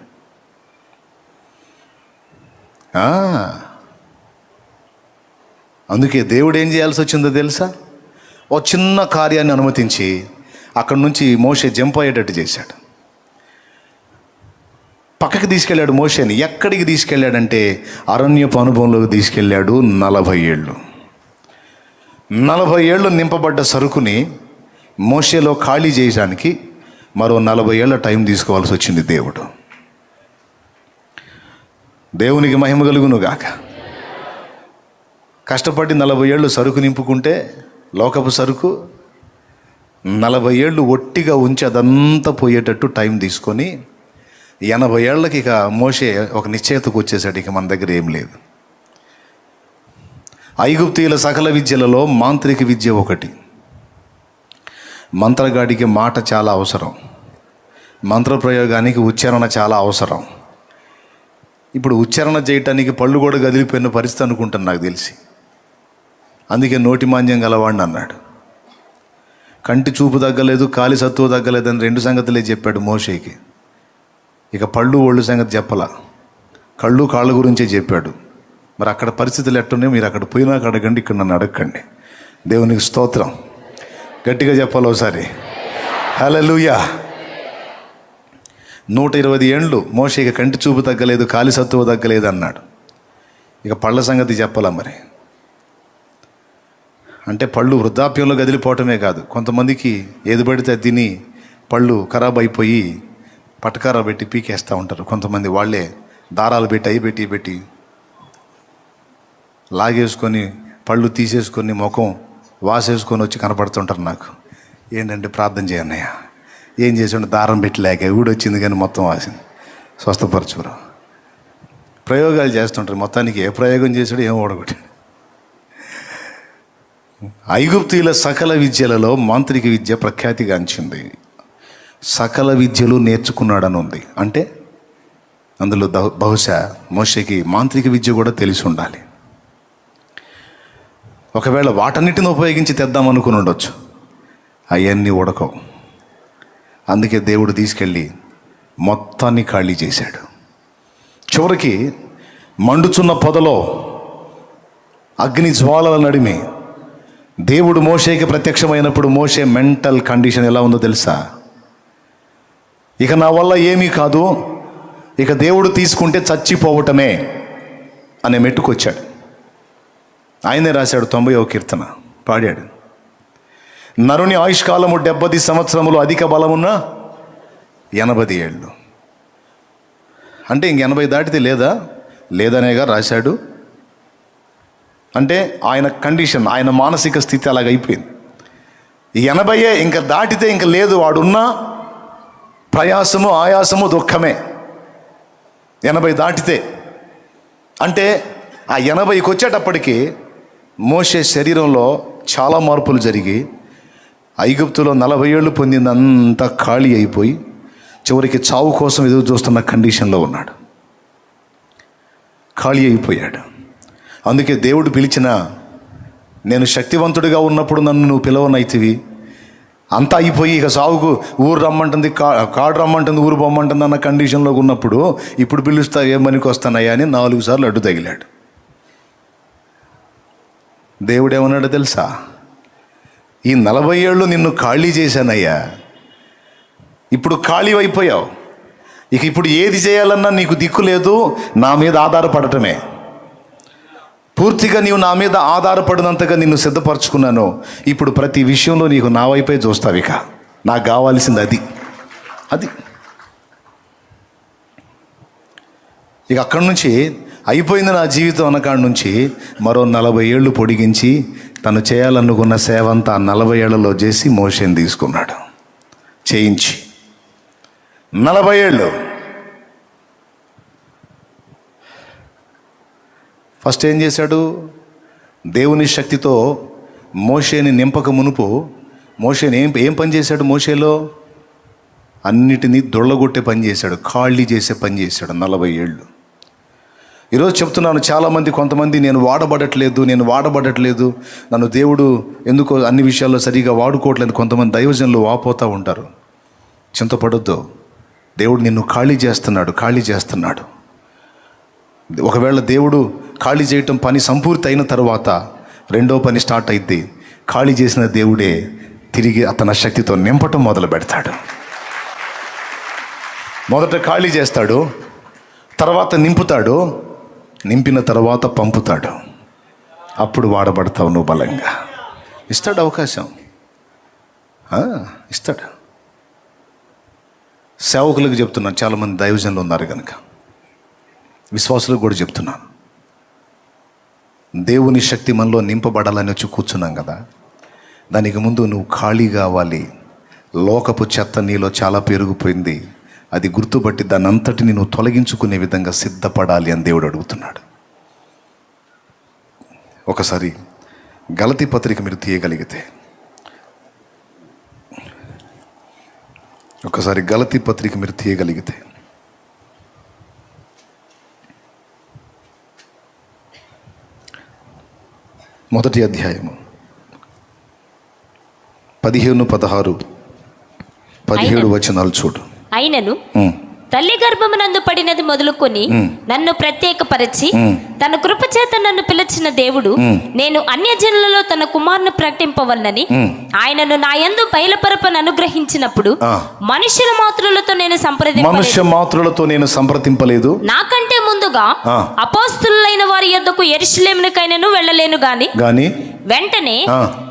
అందుకే దేవుడు ఏం చేయాల్సి వచ్చిందో తెలుసా? ఓ చిన్న కార్యాన్ని అనుమతించి అక్కడి నుంచి మోషే జంప్ అయ్యేటట్టు చేశాడు. పక్కకి తీసుకెళ్ళాడు మోషేని. ఎక్కడికి తీసుకెళ్ళాడంటే అరణ్యపు అనుభవంలోకి తీసుకెళ్ళాడు. 40 ఏళ్ళు 40 ఏళ్ళు నింపబడ్డ సరుకుని మోషేలో ఖాళీ చేయడానికి మరో 40 ఏళ్ళ టైం తీసుకోవాల్సి వచ్చింది దేవుడు. దేవునికి మహిమ కలుగును గాక. కష్టపడి 40 ఏళ్ళు సరుకు నింపుకుంటే, లోకపు సరుకు 40 ఏళ్ళు ఒట్టిగా ఉంచి అదంతా పోయేటట్టు టైం తీసుకొని 80 ఏళ్ళకి ఇక మోషే ఒక నిశ్చయతకు వచ్చేసాడు. ఇక మన దగ్గర ఏం లేదు. ఐగుప్తీయుల సకల విద్యలలో మాంత్రిక విద్య ఒకటి. మంత్రగాడికి మాట చాలా అవసరం, మంత్రప్రయోగానికి ఉచ్చారణ చాలా అవసరం. ఇప్పుడు ఉచ్చారణ చేయటానికి పళ్ళు కూడా కదిలిపోయిన పరిస్థితి అనుకుంటాను నాకు తెలిసి. అందుకే నోటి మాంద్యం గలవాడిని అన్నాడు. కంటి చూపు తగ్గలేదు, కాలి సత్తువ తగ్గలేదు అని 2 సంగతులే చెప్పాడు మోషేకి. ఇక పళ్ళు ఒళ్ళు సంగతి చెప్పలా, కళ్ళు కాళ్ళ గురించే చెప్పాడు. మరి అక్కడ పరిస్థితులు ఎట్టున్నాయి మీరు అక్కడ పోయినాక అడగండి, ఇక్కడ నన్ను అడగండి. దేవునికి స్తోత్రం. గట్టిగా చెప్పాలి ఒకసారి హల్లెలూయా. 120 ఏండ్లు మోషే ఇక కంటి చూపు తగ్గలేదు, కాలి సత్తువ తగ్గలేదు అన్నాడు. ఇక పళ్ళ సంగతి చెప్పాలా మరి? అంటే పళ్ళు వృద్ధాప్యంలో కదిలిపోవటమే కాదు, కొంతమందికి ఏది పడితే తిని పళ్ళు ఖరాబ్ అయిపోయి పటకారా పెట్టి పీకేస్తూ ఉంటారు. కొంతమంది వాళ్ళే దారాలు పెట్టి అయి పెట్టి లాగేసుకొని పళ్ళు తీసేసుకొని ముఖం వాసేసుకొని వచ్చి కనపడుతుంటారు నాకు. ఏంటంటే ప్రార్థన చేయన్నయ్య, ఏం చేసాడు? దారం పెట్టలేక ఊడొచ్చింది కానీ మొత్తం వాసింది, స్వస్థపరచురు. ప్రయోగాలు చేస్తుంటారు. మొత్తానికి ఏ ప్రయోగం చేశాడు ఏం ఓడగొట్టాడు. ఐగుప్తీయుల సకల విద్యలలో మాంత్రిక విద్య ప్రఖ్యాతిగాంచింది. సకల విద్యలు నేర్చుకున్నాడని ఉంది. అంటే అందులో బహుశా మోషేకి మాంత్రిక విద్య కూడా తెలిసి ఉండాలి. ఒకవేళ వాటన్నిటిని ఉపయోగించి తెద్దామనుకుని ఉండొచ్చు, అవన్నీ ఉడకవు. అందుకే దేవుడు తీసుకెళ్ళి మొత్తాన్ని ఖాళీ చేశాడు. చివరికి మండుచున్న పొదలో అగ్ని జ్వాలల నడిమి దేవుడు మోషేకి ప్రత్యక్షమైనప్పుడు మోషే మెంటల్ కండిషన్ ఎలా ఉందో తెలుసా? ఇక నా వల్ల ఏమీ కాదు, ఇక దేవుడు తీసుకుంటే చచ్చిపోవటమే అనే మెట్టుకొచ్చాడు. ఆయనే రాశాడు 90వ కీర్తన, పాడాడు. నరుని ఆయుష్కాలము 70 సంవత్సరములు, అధిక బలమున్న 80 ఏళ్ళు. అంటే ఇంక 80 దాటితే లేదనేగా రాశాడు. అంటే ఆయన కండిషన్, ఆయన మానసిక స్థితి అలాగైపోయింది. 80 ఇంకా దాటితే ఇంక లేదు, వాడున్న ప్రయాసము ఆయాసము దుఃఖమే. 80 దాటితే అంటే ఆ 80కి వచ్చేటప్పటికి మోషే శరీరంలో చాలా మార్పులు జరిగి ఐగుప్తులో 40 ఏళ్ళు పొందిందంతా ఖాళీ అయిపోయి చివరికి చావు కోసం ఎదురు చూస్తున్న కండిషన్లో ఉన్నాడు. ఖాళీ అయిపోయాడు. అందుకే దేవుడు పిలిచిన, నేను శక్తివంతుడిగా ఉన్నప్పుడు నన్ను నువ్వు పిలవనైతివి, అంతా అయిపోయి ఇక సావుకు ఊరు రమ్మంటుంది, కాడు రమ్మంటుంది, ఊరు బొమ్మంటుంది అన్న కండిషన్లో ఉన్నప్పుడు ఇప్పుడు పిలుస్తా ఏం పనికి వస్తానయ్యా అని 4 సార్లు అడ్డు తగిలాడు. దేవుడు ఏమన్నాడో తెలుసా? ఈ 40 ఏళ్ళు నిన్ను ఖాళీ చేశానయ్యా, ఇప్పుడు ఖాళీ అయిపోయావు, ఇక ఇప్పుడు ఏది చేయాలన్నా నీకు దిక్కు లేదు, నా మీద ఆధారపడటమే. పూర్తిగా నీవు నా మీద ఆధారపడినంతగా నిన్ను సిద్ధపరచుకున్నాను. ఇప్పుడు ప్రతి విషయంలో నీకు నా వైపే చూస్తావు. ఇక నాకు కావాల్సింది అది. ఇక అక్కడి నుంచి అయిపోయింది నా జీవితం అన్నకాడి నుంచి మరో 40 ఏళ్ళు పొడిగించి తను చేయాలనుకున్న సేవ అంతా 40 ఏళ్లలో చేసి మోషేని తీసుకున్నాడు, చేయించి 40 ఏళ్ళు. ఫస్ట్ ఏం చేశాడు? దేవుని శక్తితో మోషేని నింపక మునుపు మోషేని ఏం పని చేశాడు? మోషేలో అన్నిటినీ దొళ్ళగొట్టే పని చేశాడు, ఖాళీ చేసే పని చేశాడు 40 ఏళ్ళు. ఈరోజు చెప్తున్నాను, చాలామంది కొంతమంది నేను వాడబడట్లేదు, నన్ను దేవుడు ఎందుకో అన్ని విషయాల్లో సరిగా వాడుకోవట్లేదు, కొంతమంది దైవజనులు వాపోతూ ఉంటారు. చింతపడొద్దు, దేవుడు నిన్ను ఖాళీ చేస్తున్నాడు. ఒకవేళ దేవుడు ఖాళీ చేయటం పని సంపూర్తి అయిన తర్వాత రెండో పని స్టార్ట్ అయింది. ఖాళీ చేసిన దేవుడే తిరిగి అతని శక్తితో నింపటం మొదలు పెడతాడు. మొదట ఖాళీ చేస్తాడు, తర్వాత నింపుతాడు, నింపిన తర్వాత పంపుతాడు. అప్పుడు వాడబడతావు నువ్వు బలంగా. ఇస్తాడు అవకాశం, ఇస్తాడు. సేవకులకు చెప్తున్నాను, చాలామంది దైవజనులు ఉన్నారు కనుక విశ్వాసులకు కూడా చెప్తున్నాను, దేవుని శక్తి మనలో నింపబడాలని వచ్చి కూర్చున్నాం కదా, దానికి ముందు నువ్వు ఖాళీ కావాలి. లోకపు చెత్త నీలో చాలా పెరిగిపోయింది, అది గుర్తుపట్టి దాన్ని అంతటిని నువ్వు తొలగించుకునే విధంగా సిద్ధపడాలి అని దేవుడు అడుగుతున్నాడు. ఒకసారి గలతీ పత్రిక మీరు తీయగలిగితే, మొదటి అధ్యాయము 15-16-17 వచనాలు చూడు. అయినను తల్లి గర్భమునందు పడినది మొదలుకొని నన్ను ప్రత్యేకపరిచి తన కృపచేత నన్ను పిలిచిన దేవుడు నేను అన్యజనులలో తన కుమారుని ప్రకటింపవలనని ఆయనను నా యందు బయలుపరపను అనుగ్రహించినప్పుడు మనుష్య మాత్రులతో నేను సంప్రదింపలేదు. నాకంటే ముందుగా అపోస్తలులైన వారి యొద్దకు యెరూషలేమునకైనను వెళ్ళలేను గాని వెంటనే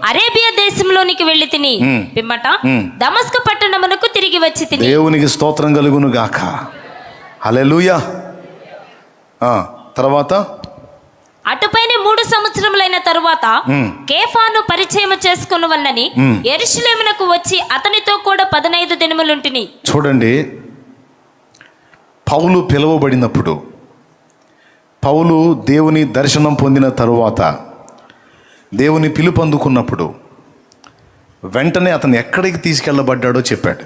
అరేబియా దేశంలోనికి వెళ్ళి తిని పిమ్మట దమస్కు పట్టణమునకు తిరిగి వచ్చి తిని. దేవునికి స్తోత్రం కలుగును గాక. హల్లెలూయా. తర్వాత అటుపైన 3 సంవత్సరములైన తరువాత కేఫాను పరిచయం చేసుకొనవలనని యెరూషలేమునకు వచ్చి అతనితో కూడా 15 దినములుంటిని. చూడండి, పౌలు పిలువబడినప్పుడు, పౌలు దేవుని దర్శనం పొందిన తరువాత, దేవుని పిలుపు అందుకున్నప్పుడు వెంటనే అతను ఎక్కడికి తీసుకెళ్ళబడ్డాడో చెప్పాడు.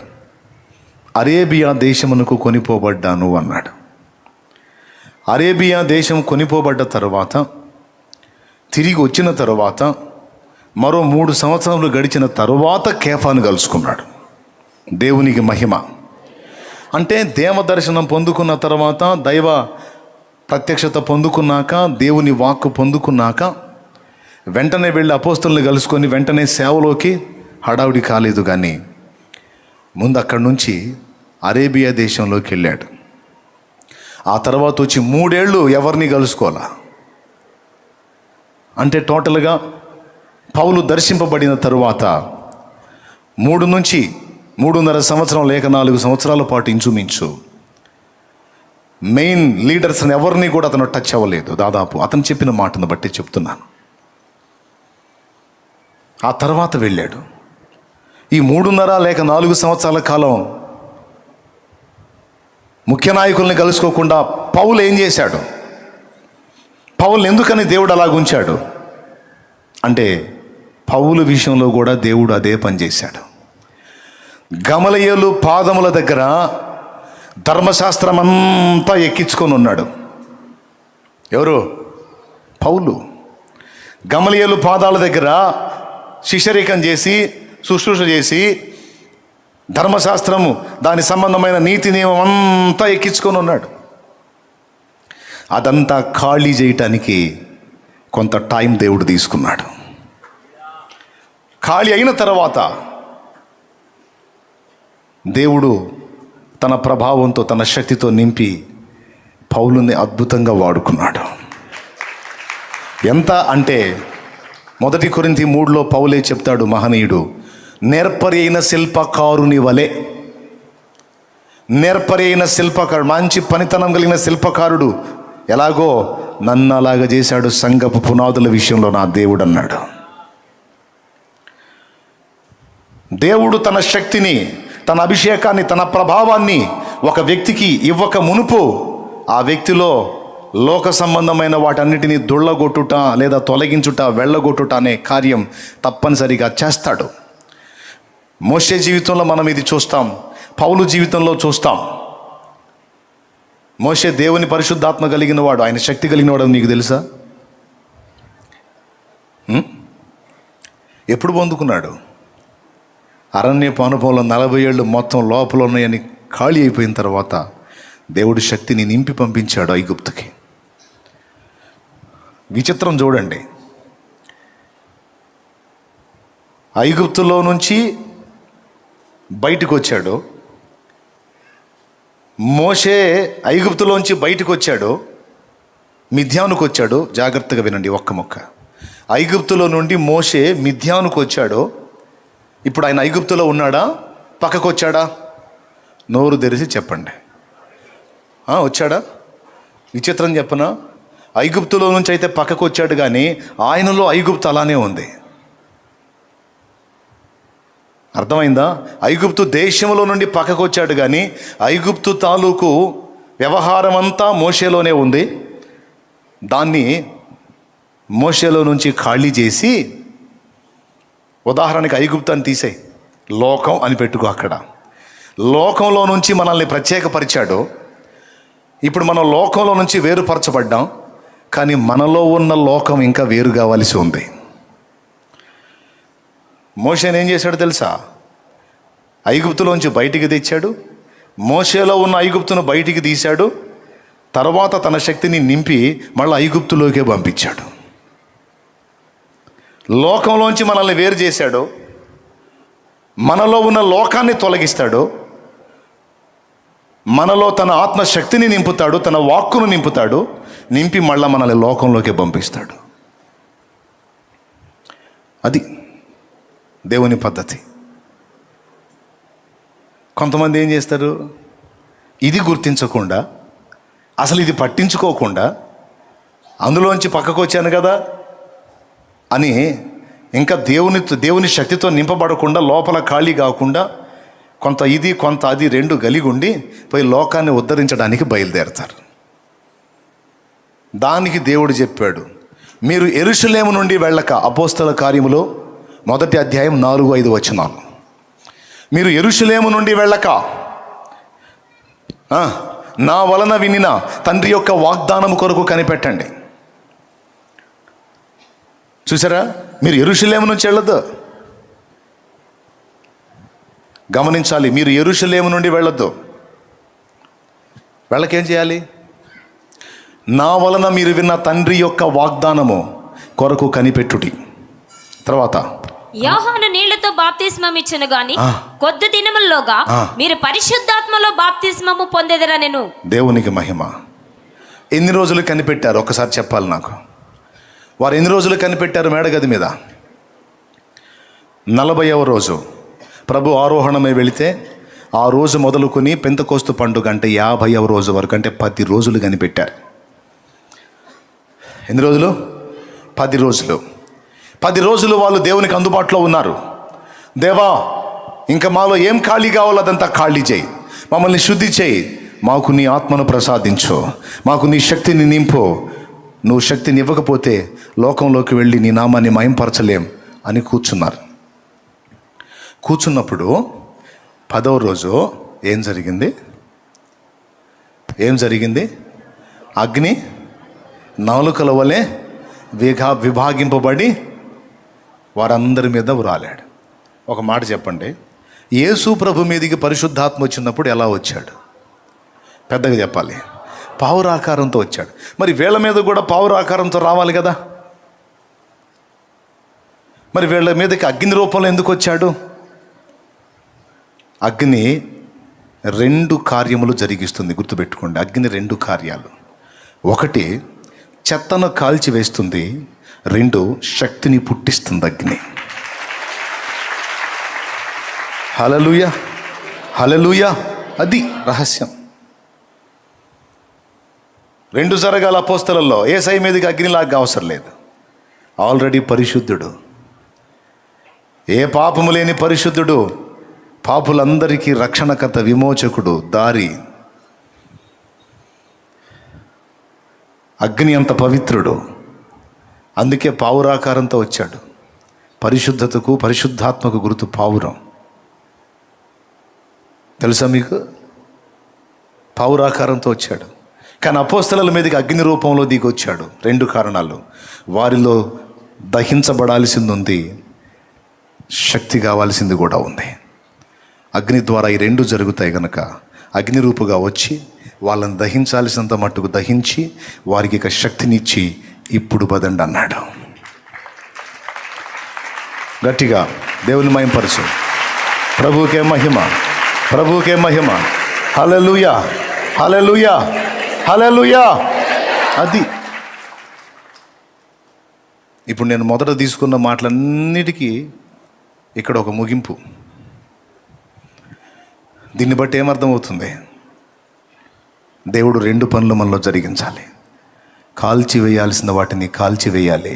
అరేబియా దేశమునకు కొనిపోబడ్డాను అన్నాడు. అరేబియా దేశం కొనిపోబడ్డ తరువాత తిరిగి వచ్చిన తరువాత మరో 3 సంవత్సరాలు గడిచిన తరువాత కేఫాను కలుసుకున్నాడు. దేవునికి మహిమ. అంటే దేవ దర్శనం పొందుకున్న తర్వాత, దైవ ప్రత్యక్షత పొందుకున్నాక, దేవుని వాక్కు పొందుకున్నాక వెంటనే వెళ్ళి అపోస్తలుని కలుసుకొని వెంటనే సేవలోకి హడావుడి కాలేదు. కానీ ముందు అక్కడి నుంచి అరేబియా దేశంలోకి వెళ్ళాడు. ఆ తర్వాత వచ్చి 3 ఏళ్ళు ఎవరిని కలుసుకోవాలా. అంటే టోటల్గా పౌలు దర్శింపబడిన తరువాత 3 నుంచి 3.5 సంవత్సరం లేక 4 సంవత్సరాల పాటు ఇంచుమించు మెయిన్ లీడర్స్ని ఎవరిని కూడా అతను టచ్ అవ్వలేదు. దాదాపు అతను చెప్పిన మాటను బట్టి చెప్తున్నాను. ఆ తర్వాత వెళ్ళాడు. ఈ 3.5 లేక 4 సంవత్సరాల కాలం ముఖ్య నాయకుల్ని కలుసుకోకుండా పౌలు ఏం చేశాడు? పౌలు ఎందుకని దేవుడు అలాగ ఉంచాడు అంటే, పౌలు విషయంలో కూడా దేవుడు అదే పని చేశాడు. గమలీయేలు పాదముల దగ్గర ధర్మశాస్త్రం అంతా ఎక్కించుకొని ఉన్నాడు. ఎవరు? పౌలు. గమలీయేలు పాదాల దగ్గర శిష్యరికం చేసి, శుశ్రూష చేసి, ధర్మశాస్త్రము దాని సంబంధమైన నీతి నియమం అంతా ఎక్కించుకొని ఉన్నాడు. అదంతా ఖాళీ చేయటానికి కొంత టైం దేవుడు తీసుకున్నాడు. ఖాళీ అయిన తర్వాత దేవుడు తన ప్రభావంతో, తన శక్తితో నింపి పౌలుని అద్భుతంగా వాడుకున్నాడు. ఎంత అంటే 1 కొరింథీ 3లో పౌలే చెప్తాడు, మహనీయుడు, నేర్పరి అయిన శిల్పకారుని వలె. నేర్పరి అయిన శిల్పకారుడు, మంచి పనితనం కలిగిన శిల్పకారుడు ఎలాగో నన్ను అలాగ చేశాడు సంఘపు పునాదుల విషయంలో నా దేవుడు అన్నాడు. దేవుడు తన శక్తిని, తన అభిషేకాన్ని, తన ప్రభావాన్ని ఒక వ్యక్తికి ఇవ్వక మునుపు ఆ వ్యక్తిలో లోక సంబంధమైన వాటన్నిటినీ దుళ్ళగొట్టుట లేదా తొలగించుట, వెళ్ళగొట్టుట అనే కార్యం తప్పనిసరిగా చేస్తాడు. మోషే జీవితంలో మనం ఇది చూస్తాం, పౌలు జీవితంలో చూస్తాం. మోషే దేవుని పరిశుద్ధాత్మ కలిగిన వాడు, ఆయన శక్తి కలిగిన వాడు, నీకు తెలుసా? ఎప్పుడు పొందుకున్నాడు? అరణ్యపు అనుభవంలో 40 ఏళ్ళు మొత్తం లోపల ఉన్నాయని ఖాళీ అయిపోయిన తర్వాత దేవుడి శక్తిని నింపి పంపించాడు ఐగుప్తుకి. విచిత్రం చూడండి, ఐగుప్తులో నుంచి బయటకు వచ్చాడు మోషే. ఐగుప్తులోంచి బయటకు వచ్చాడు, మిథ్యానుకు వచ్చాడు. జాగ్రత్తగా వినండి ఒక్క ముక్క. ఐగుప్తులో నుండి మోషే మిథ్యానుకు వచ్చాడు. ఇప్పుడు ఆయన ఐగుప్తులో ఉన్నాడా, పక్కకు వచ్చాడా? నోరు తెరిచి చెప్పండి. వచ్చాడా? విచిత్రం చెప్పనా? ఐగుప్తులో నుంచి అయితే పక్కకు వచ్చాడు, కానీ ఆయనలో ఐగుప్తు అలానే ఉంది. అర్థమైందా? ఐగుప్తు దేశంలో నుండి పక్కకు వచ్చాడు, కానీ ఐగుప్తు తాలూకు వ్యవహారం అంతా మోషేలోనే ఉంది. దాన్ని మోషేలో నుంచి ఖాళీ చేసి, ఉదాహరణకి ఐగుప్తాన్ని తీసేయి, లోకం అని పెట్టుకో. అక్కడ లోకంలో నుంచి మనల్ని ప్రత్యేకపరిచాడు. ఇప్పుడు మనం లోకంలో నుంచి వేరుపరచబడ్డాం, కానీ మనలో ఉన్న లోకం ఇంకా వేరు కావాల్సి ఉంది. మోషేని ఏం చేశాడు తెలుసా? ఐగుప్తులోంచి బయటికి తెచ్చాడు. మోషేలో ఉన్న ఐగుప్తును బయటికి తీశాడు. తర్వాత తన శక్తిని నింపి మళ్ళీ ఐగుప్తులోకే పంపించాడు. లోకంలోంచి మనల్ని వేరు చేశాడు. మనలో ఉన్న లోకాన్ని తొలగిస్తాడు. మనలో తన ఆత్మశక్తిని నింపుతాడు, తన వాక్కును నింపుతాడు. నింపి మళ్ళీ మనల్ని లోకంలోకి పంపిస్తాడు. అది దేవుని పద్ధతి. కొంతమంది ఏం చేస్తారు? ఇది గుర్తించకుండా, అసలు ఇది పట్టించుకోకుండా, అందులోంచి పక్కకు వచ్చాను కదా అని ఇంకా దేవుని శక్తితో నింపబడకుండా, లోపల ఖాళీ కాకుండా, కొంత ఇది కొంత అది రెండు కలిగి ఉండి పోయి లోకాన్ని ఉద్ధరించడానికి బయలుదేరతారు. దానికి దేవుడు చెప్పాడు, మీరు యెరూషలేము నుండి వెళ్ళక, అపోస్తల కార్యములో 1వ అధ్యాయం 4-5 వచనాలు. మీరు యెరూషలేము నుండి వెళ్ళక నా వలన వినిన తండ్రి యొక్క వాగ్దానం కొరకు కనిపెట్టండి. చూసారా? మీరు యెరూషలేము నుంచి వెళ్ళొద్దు. గమనించాలి, మీరు యెరూషలేము నుండి వెళ్ళొద్దు. వెళ్ళకేం చేయాలి? నా వలన మీరు విన్న తండ్రి యొక్క వాగ్దానము కొరకు కనిపెట్టుడి. తర్వాత యోహాను నీళ్లతో బాప్తిస్మం ఇచ్చెను గాని కొద్ది దినముల్లోగా మీరు పరిశుద్ధాత్మలో బాప్తిస్మము పొందెదరనెను. దేవునికి మహిమ. ఎన్ని రోజులు కనిపెట్టారు? ఒకసారి చెప్పాలి నాకు. వారు ఎన్ని రోజులు కనిపెట్టారు మేడగది మీద? 40వ రోజు ప్రభు ఆరోహణమై వెళితే ఆ రోజు మొదలుకొని పెంతెకోస్తు పండుగ అంటే 50వ రోజు వరకు, అంటే 10 రోజులు కనిపెట్టారు. ఎన్ని రోజులు? 10 రోజులు. 10 రోజులు వాళ్ళు దేవునికి అందుబాటులో ఉన్నారు. దేవా, ఇంకా మాలో ఏం ఖాళీ కావాలో అదంతా ఖాళీ చేయి, మమ్మల్ని శుద్ధి చేయి, మాకు నీ ఆత్మను ప్రసాదించు, మాకు నీ శక్తిని నింపు. నువ్వు శక్తిని ఇవ్వకపోతే లోకంలోకి వెళ్ళి నీ నామాన్ని మహింపరచలేం అని కూర్చున్నారు. కూర్చున్నప్పుడు 10వ రోజు ఏం జరిగింది? అగ్ని నాలుకల వలె విభాగింపబడి వారందరి మీద వ్రాలాడు. ఒక మాట చెప్పండి, యేసు ప్రభు మీదికి పరిశుద్ధాత్మ వచ్చినప్పుడు ఎలా వచ్చాడు? పెద్దగా చెప్పాలి, పావురాకారంతో వచ్చాడు. మరి వీళ్ళ మీద కూడా పావురాకారంతో రావాలి కదా. మరి వీళ్ళ మీదకి అగ్ని రూపంలో ఎందుకు వచ్చాడు? అగ్ని 2 కార్యములు జరిగిస్తుంది, గుర్తుపెట్టుకోండి. అగ్ని 2 కార్యాలు. 1 చెత్తను కాల్చి వేస్తుంది, 2 శక్తిని పుట్టిస్తుంది అగ్ని. హల్లెలూయా, హల్లెలూయా. అది రహస్యం. 2 జరగాల అపోస్తలలో. యేసయ్య మీదకి అగ్నిలాగా అవసరం లేదు, ఆల్రెడీ పరిశుద్ధుడు, ఏ పాపము లేని పరిశుద్ధుడు, పాపులందరికీ రక్షణకర్త, విమోచకుడు, దారి. అగ్ని అంత పవిత్రుడు, అందుకే పావురాకారంతో వచ్చాడు. పరిశుద్ధతకు, పరిశుద్ధాత్మకు గుర్తు పావురం. తెలుసా మీకు? పావురాకారంతో వచ్చాడు. కానీ అపోస్తలుల మీదకి అగ్ని రూపంలో దిగొచ్చాడు. 2 కారణాలు. వారిలో దహించబడాల్సింది ఉంది, శక్తి కావాల్సింది కూడా ఉంది. అగ్ని ద్వారా ఈ 2 జరుగుతాయి కనుక అగ్ని రూపుగా వచ్చి వాళ్ళని దహించాల్సినంత మట్టుకు దహించి వారికి ఇక శక్తినిచ్చి ఇప్పుడు బదండి అన్నాడు. గట్టిగా దేవుని మహిమపరచు. ప్రభువుకే మహిమ, ప్రభువుకే మహిమ. హల్లెలూయా, హల్లెలూయా, హల్లెలూయా. అది ఇప్పుడు నేను మొదట తీసుకున్న మాటలన్నిటికీ ఇక్కడ ఒక ముగింపు. దీన్ని బట్టి ఏమర్థమవుతుంది? దేవుడు 2 పనులు మనలో జరిగించాలి. కాల్చివేయాల్సిన వాటిని కాల్చివేయాలి,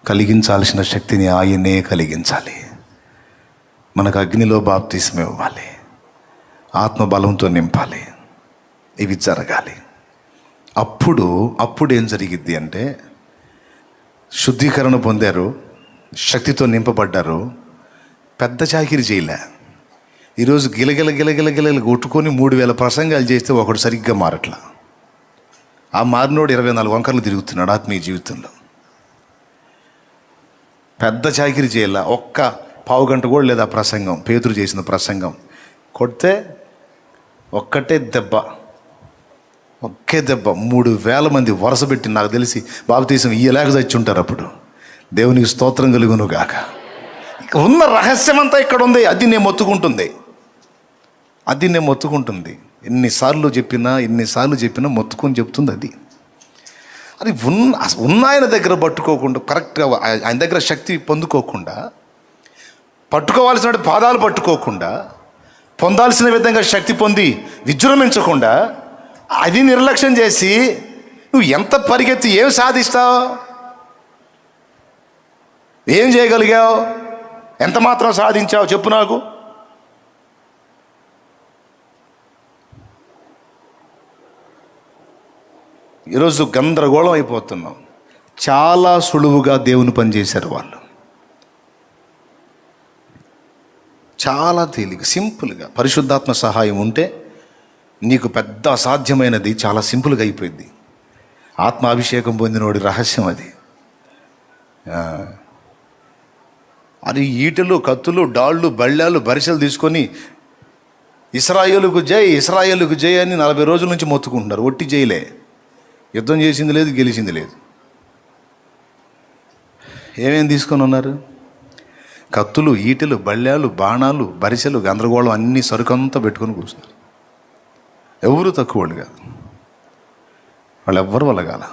కలిగించాల్సిన శక్తిని ఆయనే కలిగించాలి. మనకు అగ్నిలో బాప్తిస్మం ఇవ్వాలి, ఆత్మబలంతో నింపాలి. ఇవి జరగాలి. అప్పుడు ఏం జరిగిద్ది అంటే, శుద్ధీకరణ పొందారు, శక్తితో నింపబడ్డారు, పెద్ద చాకిరి చేయలే. ఈరోజు గిలగిల కొట్టుకొని 3000 ప్రసంగాలు చేస్తే ఒకడు సరిగ్గా మారట్లా. ఆ మారినోడు 24 వంకర్లు తిరుగుతున్నాడు ఆత్మీయ జీవితంలో. పెద్ద చాకిరి చేయాల, ఒక్క పావు గంట కూడా లేదా ప్రసంగం. పేతురు చేసిన ప్రసంగం కొడితే ఒక్కే దెబ్బ 3000 మంది వరుస పెట్టి, నాకు తెలిసి బాప్తీసం ఇయ్యలేక చచ్చుంటారు. అప్పుడు దేవునికి స్తోత్రం కలుగును గాక. ఉన్న రహస్యం అంతా ఇక్కడ ఉంది. అది నేను మొత్తుకుంటుంది. ఎన్నిసార్లు చెప్పినా మొత్తుకొని చెప్తుంది. అది ఉన్న ఆయన దగ్గర పట్టుకోకుండా, కరెక్ట్గా ఆయన దగ్గర శక్తి పొందుకోకుండా, పట్టుకోవాల్సిన పాదాలు పట్టుకోకుండా, పొందాల్సిన విధంగా శక్తి పొంది విజృంభించకుండా, అది నిర్లక్ష్యం చేసి నువ్వు ఎంత పరిగెత్తి ఏం సాధిస్తావు? ఏం చేయగలిగావు? ఎంత మాత్రం సాధించావు చెప్పు నాకు. ఈరోజు గందరగోళం అయిపోతున్నాం. చాలా సులువుగా దేవుని పని చేశారు వాళ్ళు. చాలా తేలిక, సింపుల్గా. పరిశుద్ధాత్మ సహాయం ఉంటే నీకు పెద్ద అసాధ్యమైనది చాలా సింపుల్గా అయిపోయింది. ఆత్మాభిషేకం పొందినోడి రహస్యం అది. అది ఈటెలు, కత్తులు, డాళ్ళు, బళ్ళాలు, బరిసెలు తీసుకొని ఇశ్రాయేలుకు జై అని 40 రోజుల నుంచి మొత్తుకుంటున్నారు. ఒట్టి జైలే. యుద్ధం చేసింది లేదు, గెలిచింది లేదు. ఏమేం తీసుకొని ఉన్నారు? కత్తులు, ఈటెలు, బళ్ళాలు, బాణాలు, బరిసెలు, గందరగోళం, అన్ని సరుకంతా పెట్టుకొని కూర్చున్నారు. ఎవరు తక్కువ వాళ్ళు కాదు, వాళ్ళు ఎవ్వరు వలగాల.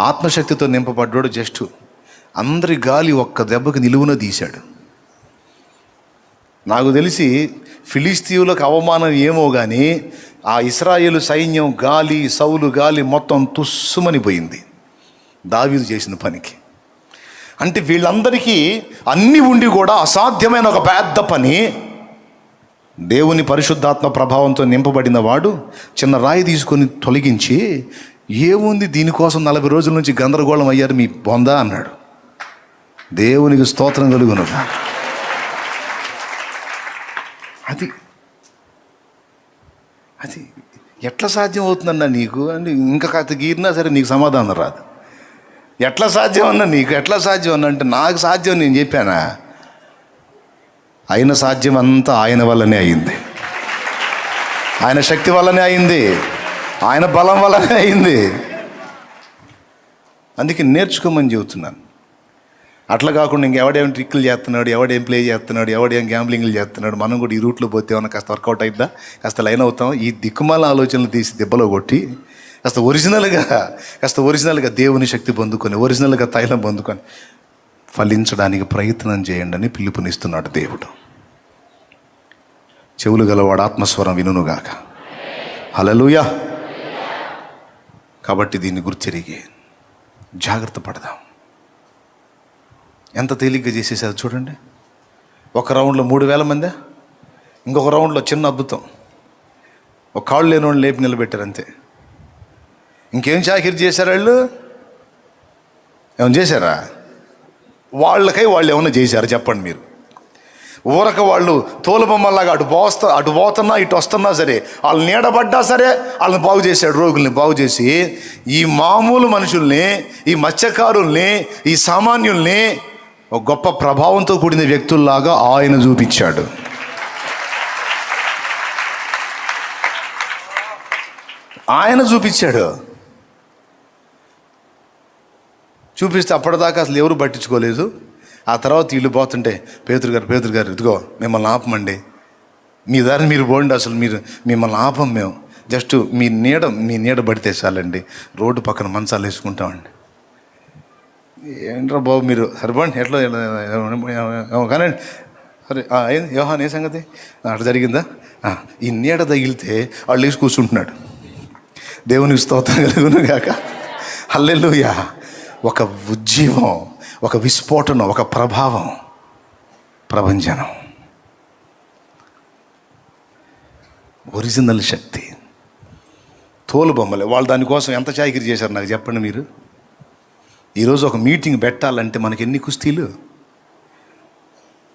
ఆత్మశక్తితో నింపబడ్డాడు. జస్ట్ అందరి గాలి ఒక్క దెబ్బకి నిలువున తీశాడు. నాకు తెలిసి ఫిలిస్తీయులకు అవమానం ఏమో కానీ ఆ ఇశ్రాయేలు సైన్యం గాలి, సౌలు గాలి మొత్తం తుస్సుమని పోయింది దావీదు చేసిన పనికి. అంటే వీళ్ళందరికీ అన్నీ ఉండి కూడా అసాధ్యమైన ఒక పెద్ద పని దేవుని పరిశుద్ధాత్మ ప్రభావంతో నింపబడిన వాడు చిన్న రాయి తీసుకొని తొలగించి, ఏముంది దీనికోసం 40 రోజుల నుంచి గందరగోళం అయ్యారు మీ బొందా అన్నాడు. దేవునికి స్తోత్రం కలుగునుగా. అది ఎట్లా సాధ్యం అవుతుందన్నా నీకు అంటే ఇంకా కాస్త గీరినా సరే నీకు సమాధానం రాదు. ఎట్లా సాధ్యం అన్నా నీకు, ఎట్లా సాధ్యం అన్నా అంటే నాకు సాధ్యం నేను చెప్పానా? అయిన సాధ్యం అంతా ఆయన వల్లనే అయింది, ఆయన శక్తి వల్లనే అయింది, ఆయన బలం వల్లనే అయింది. అందుకే నేర్చుకోమని చెబుతున్నాను. అట్లా కాకుండా ఇంకెవడేం ట్రిక్కులు చేస్తున్నాడు, ఎవడేం ప్లే చేస్తున్నాడు, ఎవడేం గ్యాంబ్లింగ్లు చేస్తున్నాడు, మనం కూడా ఈ రూట్లో పోతే ఏమన్నా కాస్త వర్కౌట్ అయిద్దా, కాస్త లైన్ అవుతాం. ఈ దిక్కుమాల ఆలోచనలు తీసి దెబ్బలో కొట్టి కాస్త ఒరిజినల్గా దేవుని శక్తి పొందుకొని, ఒరిజినల్గా తైలం పొందుకొని ఫలించడానికి ప్రయత్నం చేయండి అని పిలుపునిస్తున్నాడు దేవుడు. చెవులు గలవాడు ఆత్మస్వరం వినుగాక. హల్లెలూయా. కాబట్టి దీన్ని గుర్తిరిగి జాగ్రత్త పడదాం. ఎంత తేలిగ్గా చేసేసారు చూడండి. ఒక రౌండ్లో 3000 మంది, ఇంకొక రౌండ్లో చిన్న అద్భుతం, ఒక కాళ్ళు లేని వాళ్ళు లేపి నిలబెట్టారు అంతే. ఇంకేం చాకిరి చేశారు వాళ్ళు? ఏమైనా చేశారా? వాళ్ళకై వాళ్ళు ఏమైనా చేశారు చెప్పండి మీరు? ఊరక వాళ్ళు తోలుబొమ్మలాగా అటు పోతున్నా ఇటు వస్తున్నా సరే, వాళ్ళు నీడబడ్డా సరే వాళ్ళని బాగు చేశాడు. రోగుల్ని బాగు చేసి ఈ మామూలు మనుషుల్ని, ఈ మత్స్యకారుల్ని, ఈ సామాన్యుల్ని ఒక గొప్ప ప్రభావంతో కూడిన వ్యక్తుల్లాగా ఆయన చూపించాడు. ఆయన చూపించాడు. చూపిస్తే అప్పటిదాకా అసలు ఎవరు పట్టించుకోలేదు. ఆ తర్వాత వీళ్ళు పోతుంటే పేతురు గారు ఇదిగో మిమ్మల్ని ఆపమండి, మీ దారిని మీరు పోండి, అసలు మిమ్మల్ని ఆపం మేము, జస్ట్ మీ నీడ పడితే చాలండి, రోడ్డు పక్కన మంచాలు వేసుకుంటామండి. ఏంట్రా బాబు మీరు సరిపోండి, ఎట్లా కానీ సరే అయింది. యోహాన్ ఏ సంగతి అట్లా జరిగిందా? ఈ నీడ తగిలితే వాళ్ళు వేసి కూర్చుంటున్నాడు. దేవునికి స్తోత్రం కలుగును గాక. హల్లెలూయా. ఒక ఉజ్జీవం, ఒక విస్ఫోటనం, ఒక ప్రభావం, ప్రభంజనం, ఒరిజినల్ శక్తి. తోలుబొమ్మలే వాళ్ళు దానికోసం ఎంత చాకిరీ చేశారు నాకు చెప్పండి మీరు. ఈరోజు ఒక మీటింగ్ పెట్టాలంటే మనకి ఎన్ని కుస్తీలు,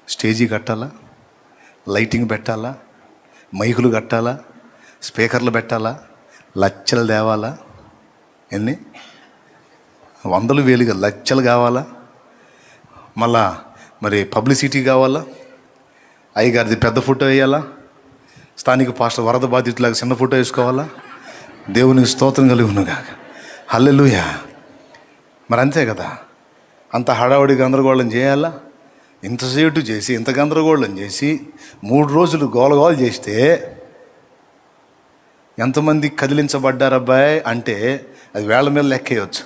స్టేజీ కట్టాలా, లైటింగ్ పెట్టాలా, మైకులు కట్టాలా, స్పీకర్లు పెట్టాలా, లక్షలు తేవాలా, ఎన్ని వందలు వేలుగా లక్షలు కావాలా, మళ్ళా మరి పబ్లిసిటీ కావాలా, అయ్యగారిది పెద్ద ఫోటో వేయాలా, స్థానిక పాస్టర్ వరద బాధితులాగా చిన్న ఫోటో వేసుకోవాలా. దేవునికి స్తోత్రం కలుగునుగా. హల్లెలూయా. మరి అంతే కదా, అంత హడావుడి గందరగోళం చేయాలా? ఇంతసేటు చేసి ఇంత గందరగోళం చేసి 3 రోజులు గోలగోలు చేస్తే ఎంతమంది కదిలించబడ్డారబ్బాయి అంటే అది వేళ్ల మీద లెక్కేయచ్చు.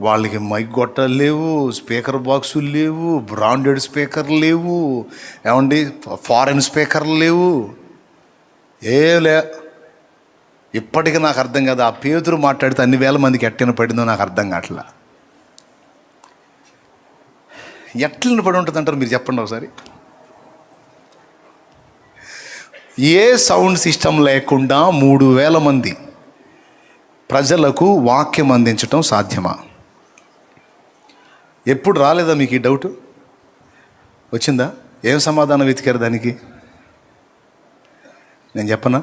వాళ్ళకి మైక్ గొట్టాలు లేవు, స్పీకర్ బాక్సులు లేవు, బ్రాండెడ్ స్పీకర్లు లేవు, ఏమండి ఫారెన్ స్పీకర్లు లేవు, ఇప్పటికీ నాకు అర్థం కాదు. ఆ పేతురు మాట్లాడితే అన్ని వేల మందికి ఎట్టిన పడిందో నాకు అర్థం కావట్లా. ఎట్లని పడి ఉంటుంది అంటారు మీరు చెప్పండి ఒకసారి. ఏ సౌండ్ సిస్టమ్ లేకుండా 3000 మంది ప్రజలకు వాక్యం అందించటం సాధ్యమా? ఎప్పుడు రాలేదా మీకు ఈ డౌట్? వచ్చిందా? ఏం సమాధానం వెతికారు దానికి? నేను చెప్పనా?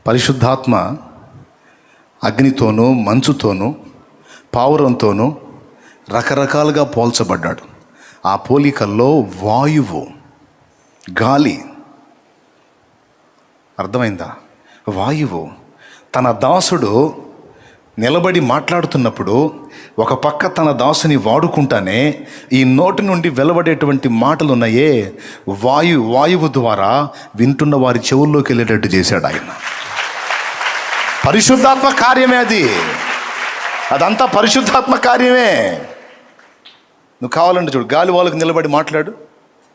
పరిశుద్ధాత్మ అగ్నితోనూ మంచుతోనూ పావురంతోనూ రకరకాలుగా పోల్చబడ్డాడు. ఆ పోలికల్లో వాయువు, గాలి, అర్థమైందా? వాయువు తన దాసుడు నిలబడి మాట్లాడుతున్నప్పుడు ఒక పక్క తన దాసుని వాడుకుంటానే ఈ నోటి నుండి వెలువడేటువంటి మాటలు ఉన్నాయే, వాయువు ద్వారా వింటున్న వారి చెవుల్లోకి వెళ్ళేటట్టు చేశాడు ఆయన. పరిశుద్ధాత్మ కార్యమే అది, అదంతా పరిశుద్ధాత్మ కార్యమే. నువ్వు కావాలంటే చూడు, గాలి వాళ్ళకి నిలబడి మాట్లాడు,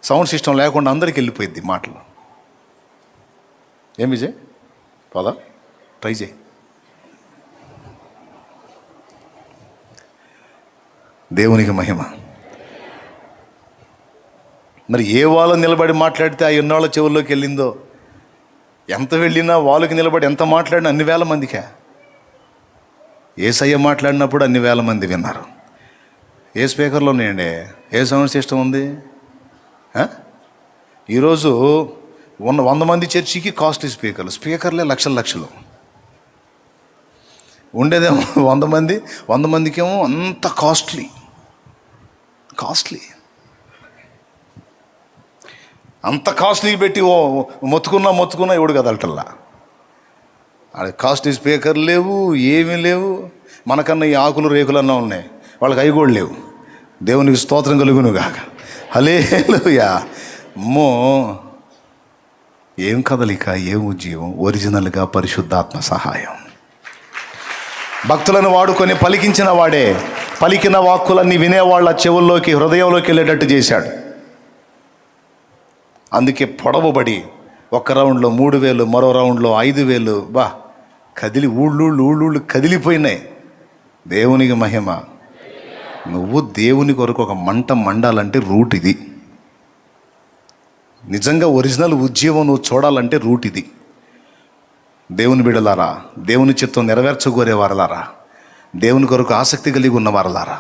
సౌండ్ సిస్టమ్ లేకుండా అందరికి వెళ్ళిపోయింది మాటలు. ఏం విజయ్ పోదా, ట్రై చేయి. దేవునికి మహిమ. మరి ఏ వాళ్ళు నిలబడి మాట్లాడితే ఆ ఎన్నాళ్ళ చెవుల్లోకి వెళ్ళిందో, ఎంత వెళ్ళినా వాళ్ళకి నిలబడి ఎంత మాట్లాడినా అన్ని వేల మందికే. యేసయ్య మాట్లాడినప్పుడు అన్ని వేల మంది విన్నారు. ఏ స్పీకర్లో ఉన్నాయండి? ఏ సౌండ్ సిస్టమ్ ఉంది? ఈరోజు 100 మంది చర్చికి కాస్ట్లీ స్పీకర్లే లక్షలు ఉండేదేమో 100 మందికేమో అంత కాస్ట్లీ. అంత కాస్ట్లీ పెట్టి మొత్తుకున్నా ఎవడు కదలటల్లా. అది కాస్ట్లీ స్పీకర్ లేవు, ఏమీ లేవు. మనకన్నా ఈ ఆకులు రేకులన్నా ఉన్నాయి, వాళ్ళకి అవి కూడా లేవు. దేవునికి స్తోత్రం కలుగును గాక. హల్లెలూయా. అమ్మో, ఏం కదలిక, ఏం ఉజ్జీవం! ఒరిజినల్గా పరిశుద్ధాత్మ సహాయం. భక్తులను వాడుకొని పలికించిన వాడే పలికిన వాక్కులన్నీ వినేవాళ్ళ చెవుల్లోకి, హృదయంలోకి వెళ్ళేటట్టు చేశాడు. అందుకే పొడవబడి ఒక రౌండ్లో 3000, మరో రౌండ్లో 5000. కదిలి ఊళ్ళు కదిలిపోయినాయి. దేవునికి మహిమ. నువ్వు దేవుని కొరకు ఒక మంట మండాలంటే రూట్ ఇది. నిజంగా ఒరిజినల్ ఉజ్జీవం నువ్వు చూడాలంటే రూట్ ఇది. దేవుని బిడ్డలారా, దేవుని చిత్తం నెరవేర్చగోరే వారలారా, దేవుని కొరకు ఆసక్తి కలిగి ఉన్న వారలారా,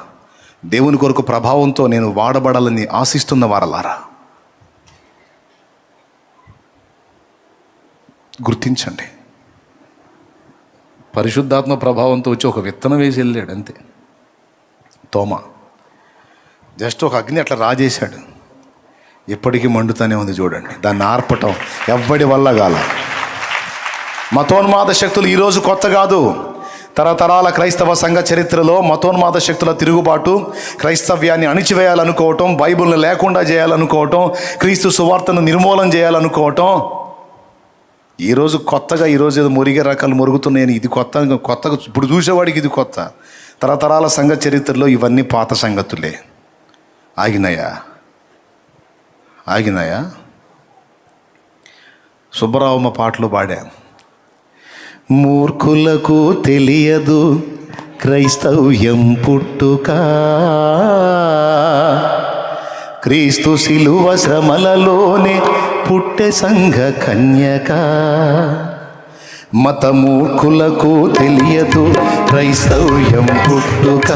దేవుని కొరకు ప్రభావంతో నేను వాడబడాలని ఆశిస్తున్న వారలారా, గుర్తించండి. పరిశుద్ధాత్మ ప్రభావంతో వచ్చి ఒక విత్తనం వేసి వెళ్ళాడు అంతే. తోమా జస్ట్ ఒక అగ్ని అట్లా రాజేశాడు, ఎప్పటికీ మండుతానే ఉంది. చూడండి, దాన్ని ఆర్పటం ఎవ్వడి వల్ల కాల. మతోన్మాద శక్తులు ఈరోజు కొత్త కాదు. తరతరాల క్రైస్తవ సంఘ చరిత్రలో మతోన్మాద శక్తుల తిరుగుబాటు, క్రైస్తవ్యాన్ని అణిచివేయాలనుకోవటం, బైబిల్ని లేకుండా చేయాలనుకోవటం, క్రీస్తు సువార్తను నిర్మూలన చేయాలనుకోవటం ఈరోజు కొత్తగా, ఈరోజు ఏదో మురిగే రకాలు మురుగుతున్నాయని ఇది కొత్తగా ఇప్పుడు చూసేవాడికి ఇది కొత్త. తరతరాల సంఘ చరిత్రలో ఇవన్నీ పాత సంగతులే. ఆగినాయా? సుబ్బరావమ్మ పాటలు పాడా. మూర్ఖులకు తెలియదు క్రైస్తవ్యం పుట్టుక, క్రీస్తు శిలువ శ్రమలలోనే పుట్టె సంఘ కన్యక. మత మూర్ఖులకు తెలియదు క్రైస్తవ్యం పుట్టుక,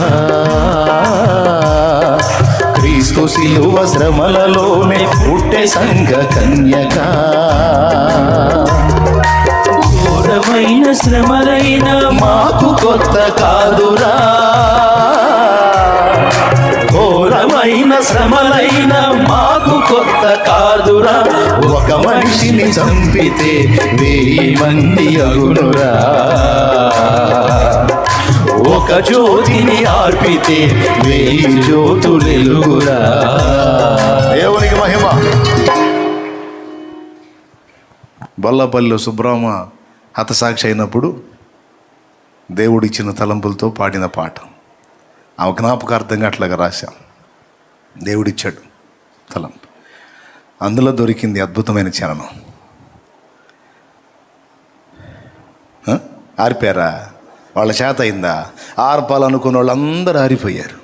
క్రీస్తు శిలువ శ్రమలలోనే పుట్టె సంఘ కన్యక. ఘోరమైన శ్రమలైన మాకు కొత్త కాదురా, ఘోరమైన శ్రమలైన మాకు కొత్త కాదురా. ఒక మనిషిని చంపితే 1000 మంది అగునురా, ఒక జ్యోతిని ఆర్పితే 1000 జ్యోతులెలుగురా. దేవునికి మహిమ. బొల్లపల్లిలో సుబ్రహ్మ హతసాక్షి అయినప్పుడు దేవుడిచ్చిన తలంపులతో పాడిన పాట. ఆ జ్ఞాపకార్థంగా అట్లాగా రాశాం. దేవుడిచ్చాడు తలంపు, అందులో దొరికింది అద్భుతమైన చరణం. ఆరిపోయారా? వాళ్ళ చేత అయిందా? ఆర్పాలనుకున్న వాళ్ళందరూ ఆరిపోయారు.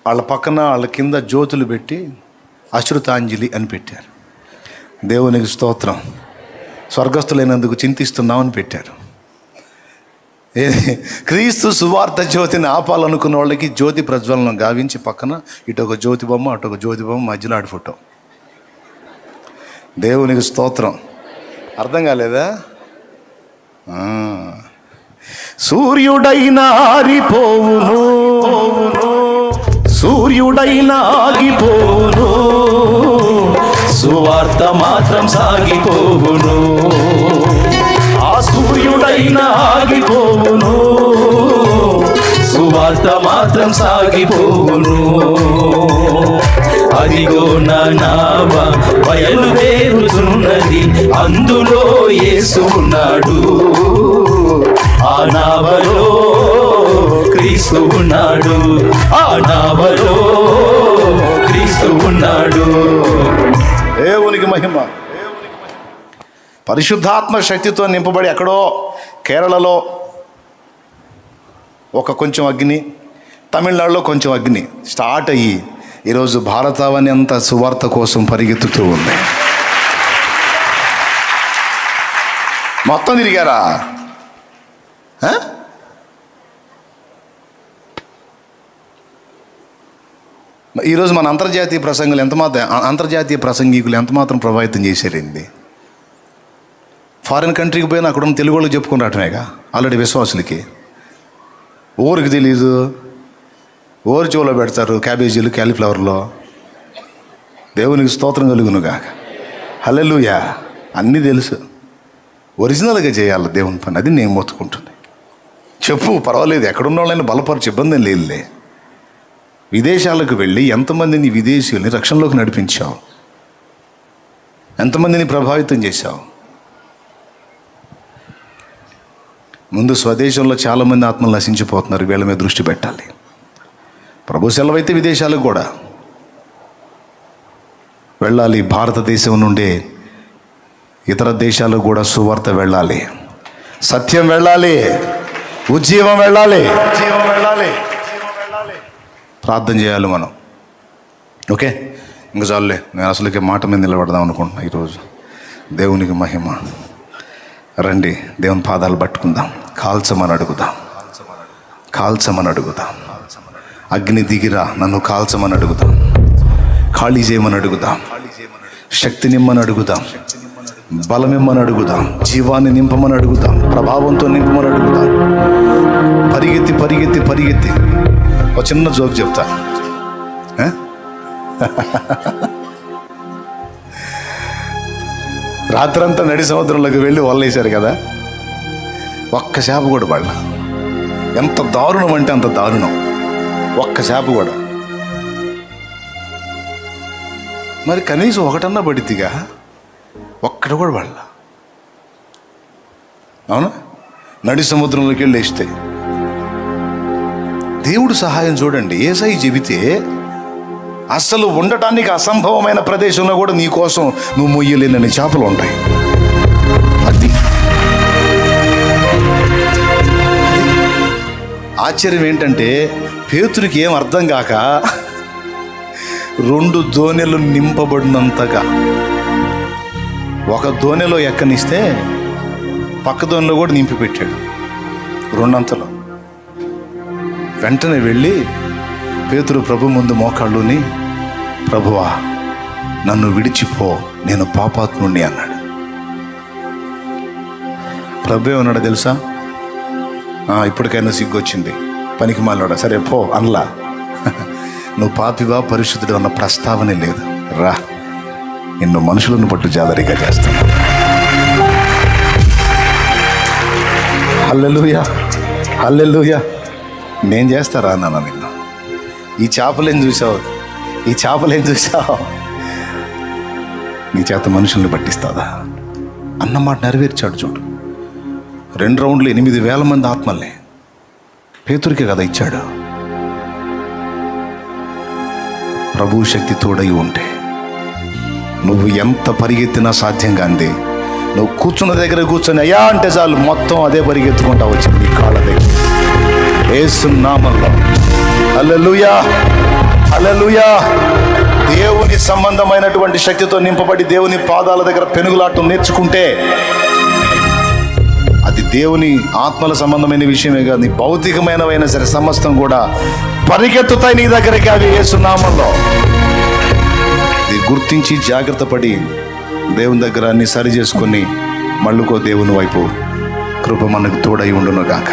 వాళ్ళ పక్కన వాళ్ళ కింద జ్యోతులు పెట్టి అశ్రుతాంజలి అని పెట్టారు. దేవునికి స్తోత్రం, స్వర్గస్థులైనందుకు చింతిస్తున్నామని పెట్టారు. క్రీస్తు సువార్త జ్యోతిని ఆపాలనుకున్న వాళ్ళకి జ్యోతి ప్రజ్వలన గావించి పక్కన ఇటు ఒక జ్యోతి బొమ్మ, అటు ఒక జ్యోతి బొమ్మ, మధ్యలో ఆడి ఫోటో. దేవునికి స్తోత్రం. అర్థం కాలేదా? సూర్యుడైనా ఆరిపోవును, సూర్యుడైనా ఆగిపోవును, సువార్త మాత్రం సాగిపోవును. ఆ సూర్యుడైనా ఆగిపోవును, సువార్త మాత్రం సాగిపోవును. అదిగో నా నావ బయలుదేరుతున్నది, అందులో యేసు ఉన్నాడు. ఆ నావలో క్రీస్తు ఉన్నాడు, ఆ నావలో క్రీస్తు ఉన్నాడు. దేవునికి మహిమ. పరిశుద్ధాత్మ శక్తితో నింపబడి ఎక్కడో కేరళలో కొంచెం అగ్ని, తమిళనాడులో కొంచెం అగ్ని స్టార్ట్ అయ్యి ఈరోజు భారతావని అంతా సువార్త కోసం పరిగెత్తుతూ ఉంది. మొత్తం తిరిగారా? ఈరోజు మన అంతర్జాతీయ ప్రసంగికులు ఎంతమాత్రం ప్రభావితం చేశారండి. ఫారిన్ కంట్రీకి పోయినా అక్కడ ఉన్న తెలుగు వాళ్ళకి చెప్పుకుని రావటమేగా ఆల్రెడీ విశ్వాసులకి. ఊరికి తెలీదు, ఊరి చెవులో పెడతారు క్యాబేజీలు క్యాలీఫ్లవర్లో. దేవునికి స్తోత్రం కలుగునుగా. హల్లెలూయా. అన్నీ తెలుసు, ఒరిజినల్గా చేయాలి దేవుని పని. అది నేను మొత్తుకుంటుంది. చెప్పు, పర్వాలేదు, ఎక్కడున్న వాళ్ళని బలపరచు, ఇబ్బంది లేదులే. విదేశాలకు వెళ్ళి ఎంతమందిని విదేశీయుల్ని రక్షణలోకి నడిపించావు, ఎంతమందిని ప్రభావితం చేశావు. ముందు స్వదేశంలో చాలామంది ఆత్మలు నశించిపోతున్నారు, వీళ్ళ మీద దృష్టి పెట్టాలి. ప్రభు సెలవైతే విదేశాలకు కూడా వెళ్ళాలి. భారతదేశం నుండే ఇతర దేశాలకు కూడా సువార్త వెళ్ళాలి, సత్యం వెళ్ళాలి, ఉజ్జీవం వెళ్ళాలి. ప్రార్థన చేయాలి మనం. ఓకే, ఇంకా చాలులే, నేను అసలుకే మాట మీద నిలబడదాం అనుకుంటున్నా ఈరోజు. దేవునికి మహిమ. రండి, దేవుని పాదాలు పట్టుకుందాం, కాల్చమని అడుగుదాం. కాల్చమని అడుగుదాం. అగ్ని దిగిరా, నన్ను కాల్చమని అడుగుదాం. ఖాళీ చేయమని అడుగుదాం. శక్తి నిమ్మని అడుగుదాం. బలమిమ్మని అడుగుదాం. జీవాన్ని నింపమని అడుగుదాం. ప్రభావంతో నింపమని అడుగుదాం. పరిగెత్తి పరిగెత్తి పరిగెత్తి ఒక చిన్న జోక్ చెప్తా. రాత్రంతా నడి సముద్రంలోకి వెళ్ళి వల్లేశారు కదా, ఒక్క చేప కూడా పడల. ఎంత దారుణం అంటే అంత దారుణం. ఒక్క చేప కూడా. మరి కనీసం ఒకటన్నా పడిద్దిగా, ఒక్కటి కూడా పడల. అవునా? నడి సముద్రంలోకి వెళ్ళి వేస్తే దేవుడు సహాయం చూడండి. యేసయ్య చెబితే అసలు ఉండటానికి అసంభవమైన ప్రదేశంలో కూడా నీ కోసం నువ్వు మొయ్యలేనని చేపలు ఉంటాయి. అది ఆశ్చర్యం ఏంటంటే, పేతురికి ఏం అర్థం కాక 2 దోణెలు నింపబడినంతగా ఒక దోణెలో ఎక్కనిస్తే పక్క దోణిలో కూడా నింపి పెట్టాడు 2 అంతలు. వెంటనే వెళ్ళి పేతురు ప్రభు ముందు మోకాళ్ళుని, ప్రభువా నన్ను విడిచిపో, నేను పాపాత్ముణ్ణి అన్నాడు. ప్రభు ఏమన్నాడు తెలుసా? ఇప్పటికైనా సిగ్గొచ్చింది, పనికి మాలోడా, సరే పో అనలా. నువ్వు పాపివా పరిశుద్ధుడు అన్న ప్రస్తావనే లేదు. రా, నిన్ను మనుషులను పట్టు జాదరిగా చేస్తాను. హల్లెలూయా, హల్లెలూయా. నేను చేస్తారా అన్నాను నిన్ను. ఈ చేపలేం చూసావు, ఈ చేపలేం చూసావు, నీ చేత మనుషుల్ని పట్టిస్తాదా అన్నమాట నెరవేర్చాడు. చూడు, 2 రౌండ్లు 8,000 మంది ఆత్మల్ని పేతురికే కదా ఇచ్చాడు. ప్రభు శక్తి తోడై ఉంటే నువ్వు ఎంత పరిగెత్తినా సాధ్యం కాంది. నువ్వు కూర్చున్న దగ్గర కూర్చొని అయ్యా అంటే చాలు, మొత్తం అదే పరిగెత్తుకుంటా వచ్చింది నీ కాళ్ళ దగ్గర. యేసు నామములో హల్లెలూయా, హల్లెలూయా. దేవుని సంబంధమైనటువంటి శక్తితో నింపబడి దేవుని పాదాల దగ్గర పెనుగులాటం నేర్చుకుంటే అది దేవుని ఆత్మల సంబంధమైన విషయమే కాదు, నీ భౌతికమైనవైనా సరే సమస్తం కూడా పరిగెత్తుతాయి నీ దగ్గరికి. అవి యేసు నామములో ఇది గుర్తించి జాగ్రత్త పడి దేవుని దగ్గర అన్ని సరి చేసుకొని మళ్ళుకో దేవుని వైపు. కృప మనకు తోడై ఉండును గాక.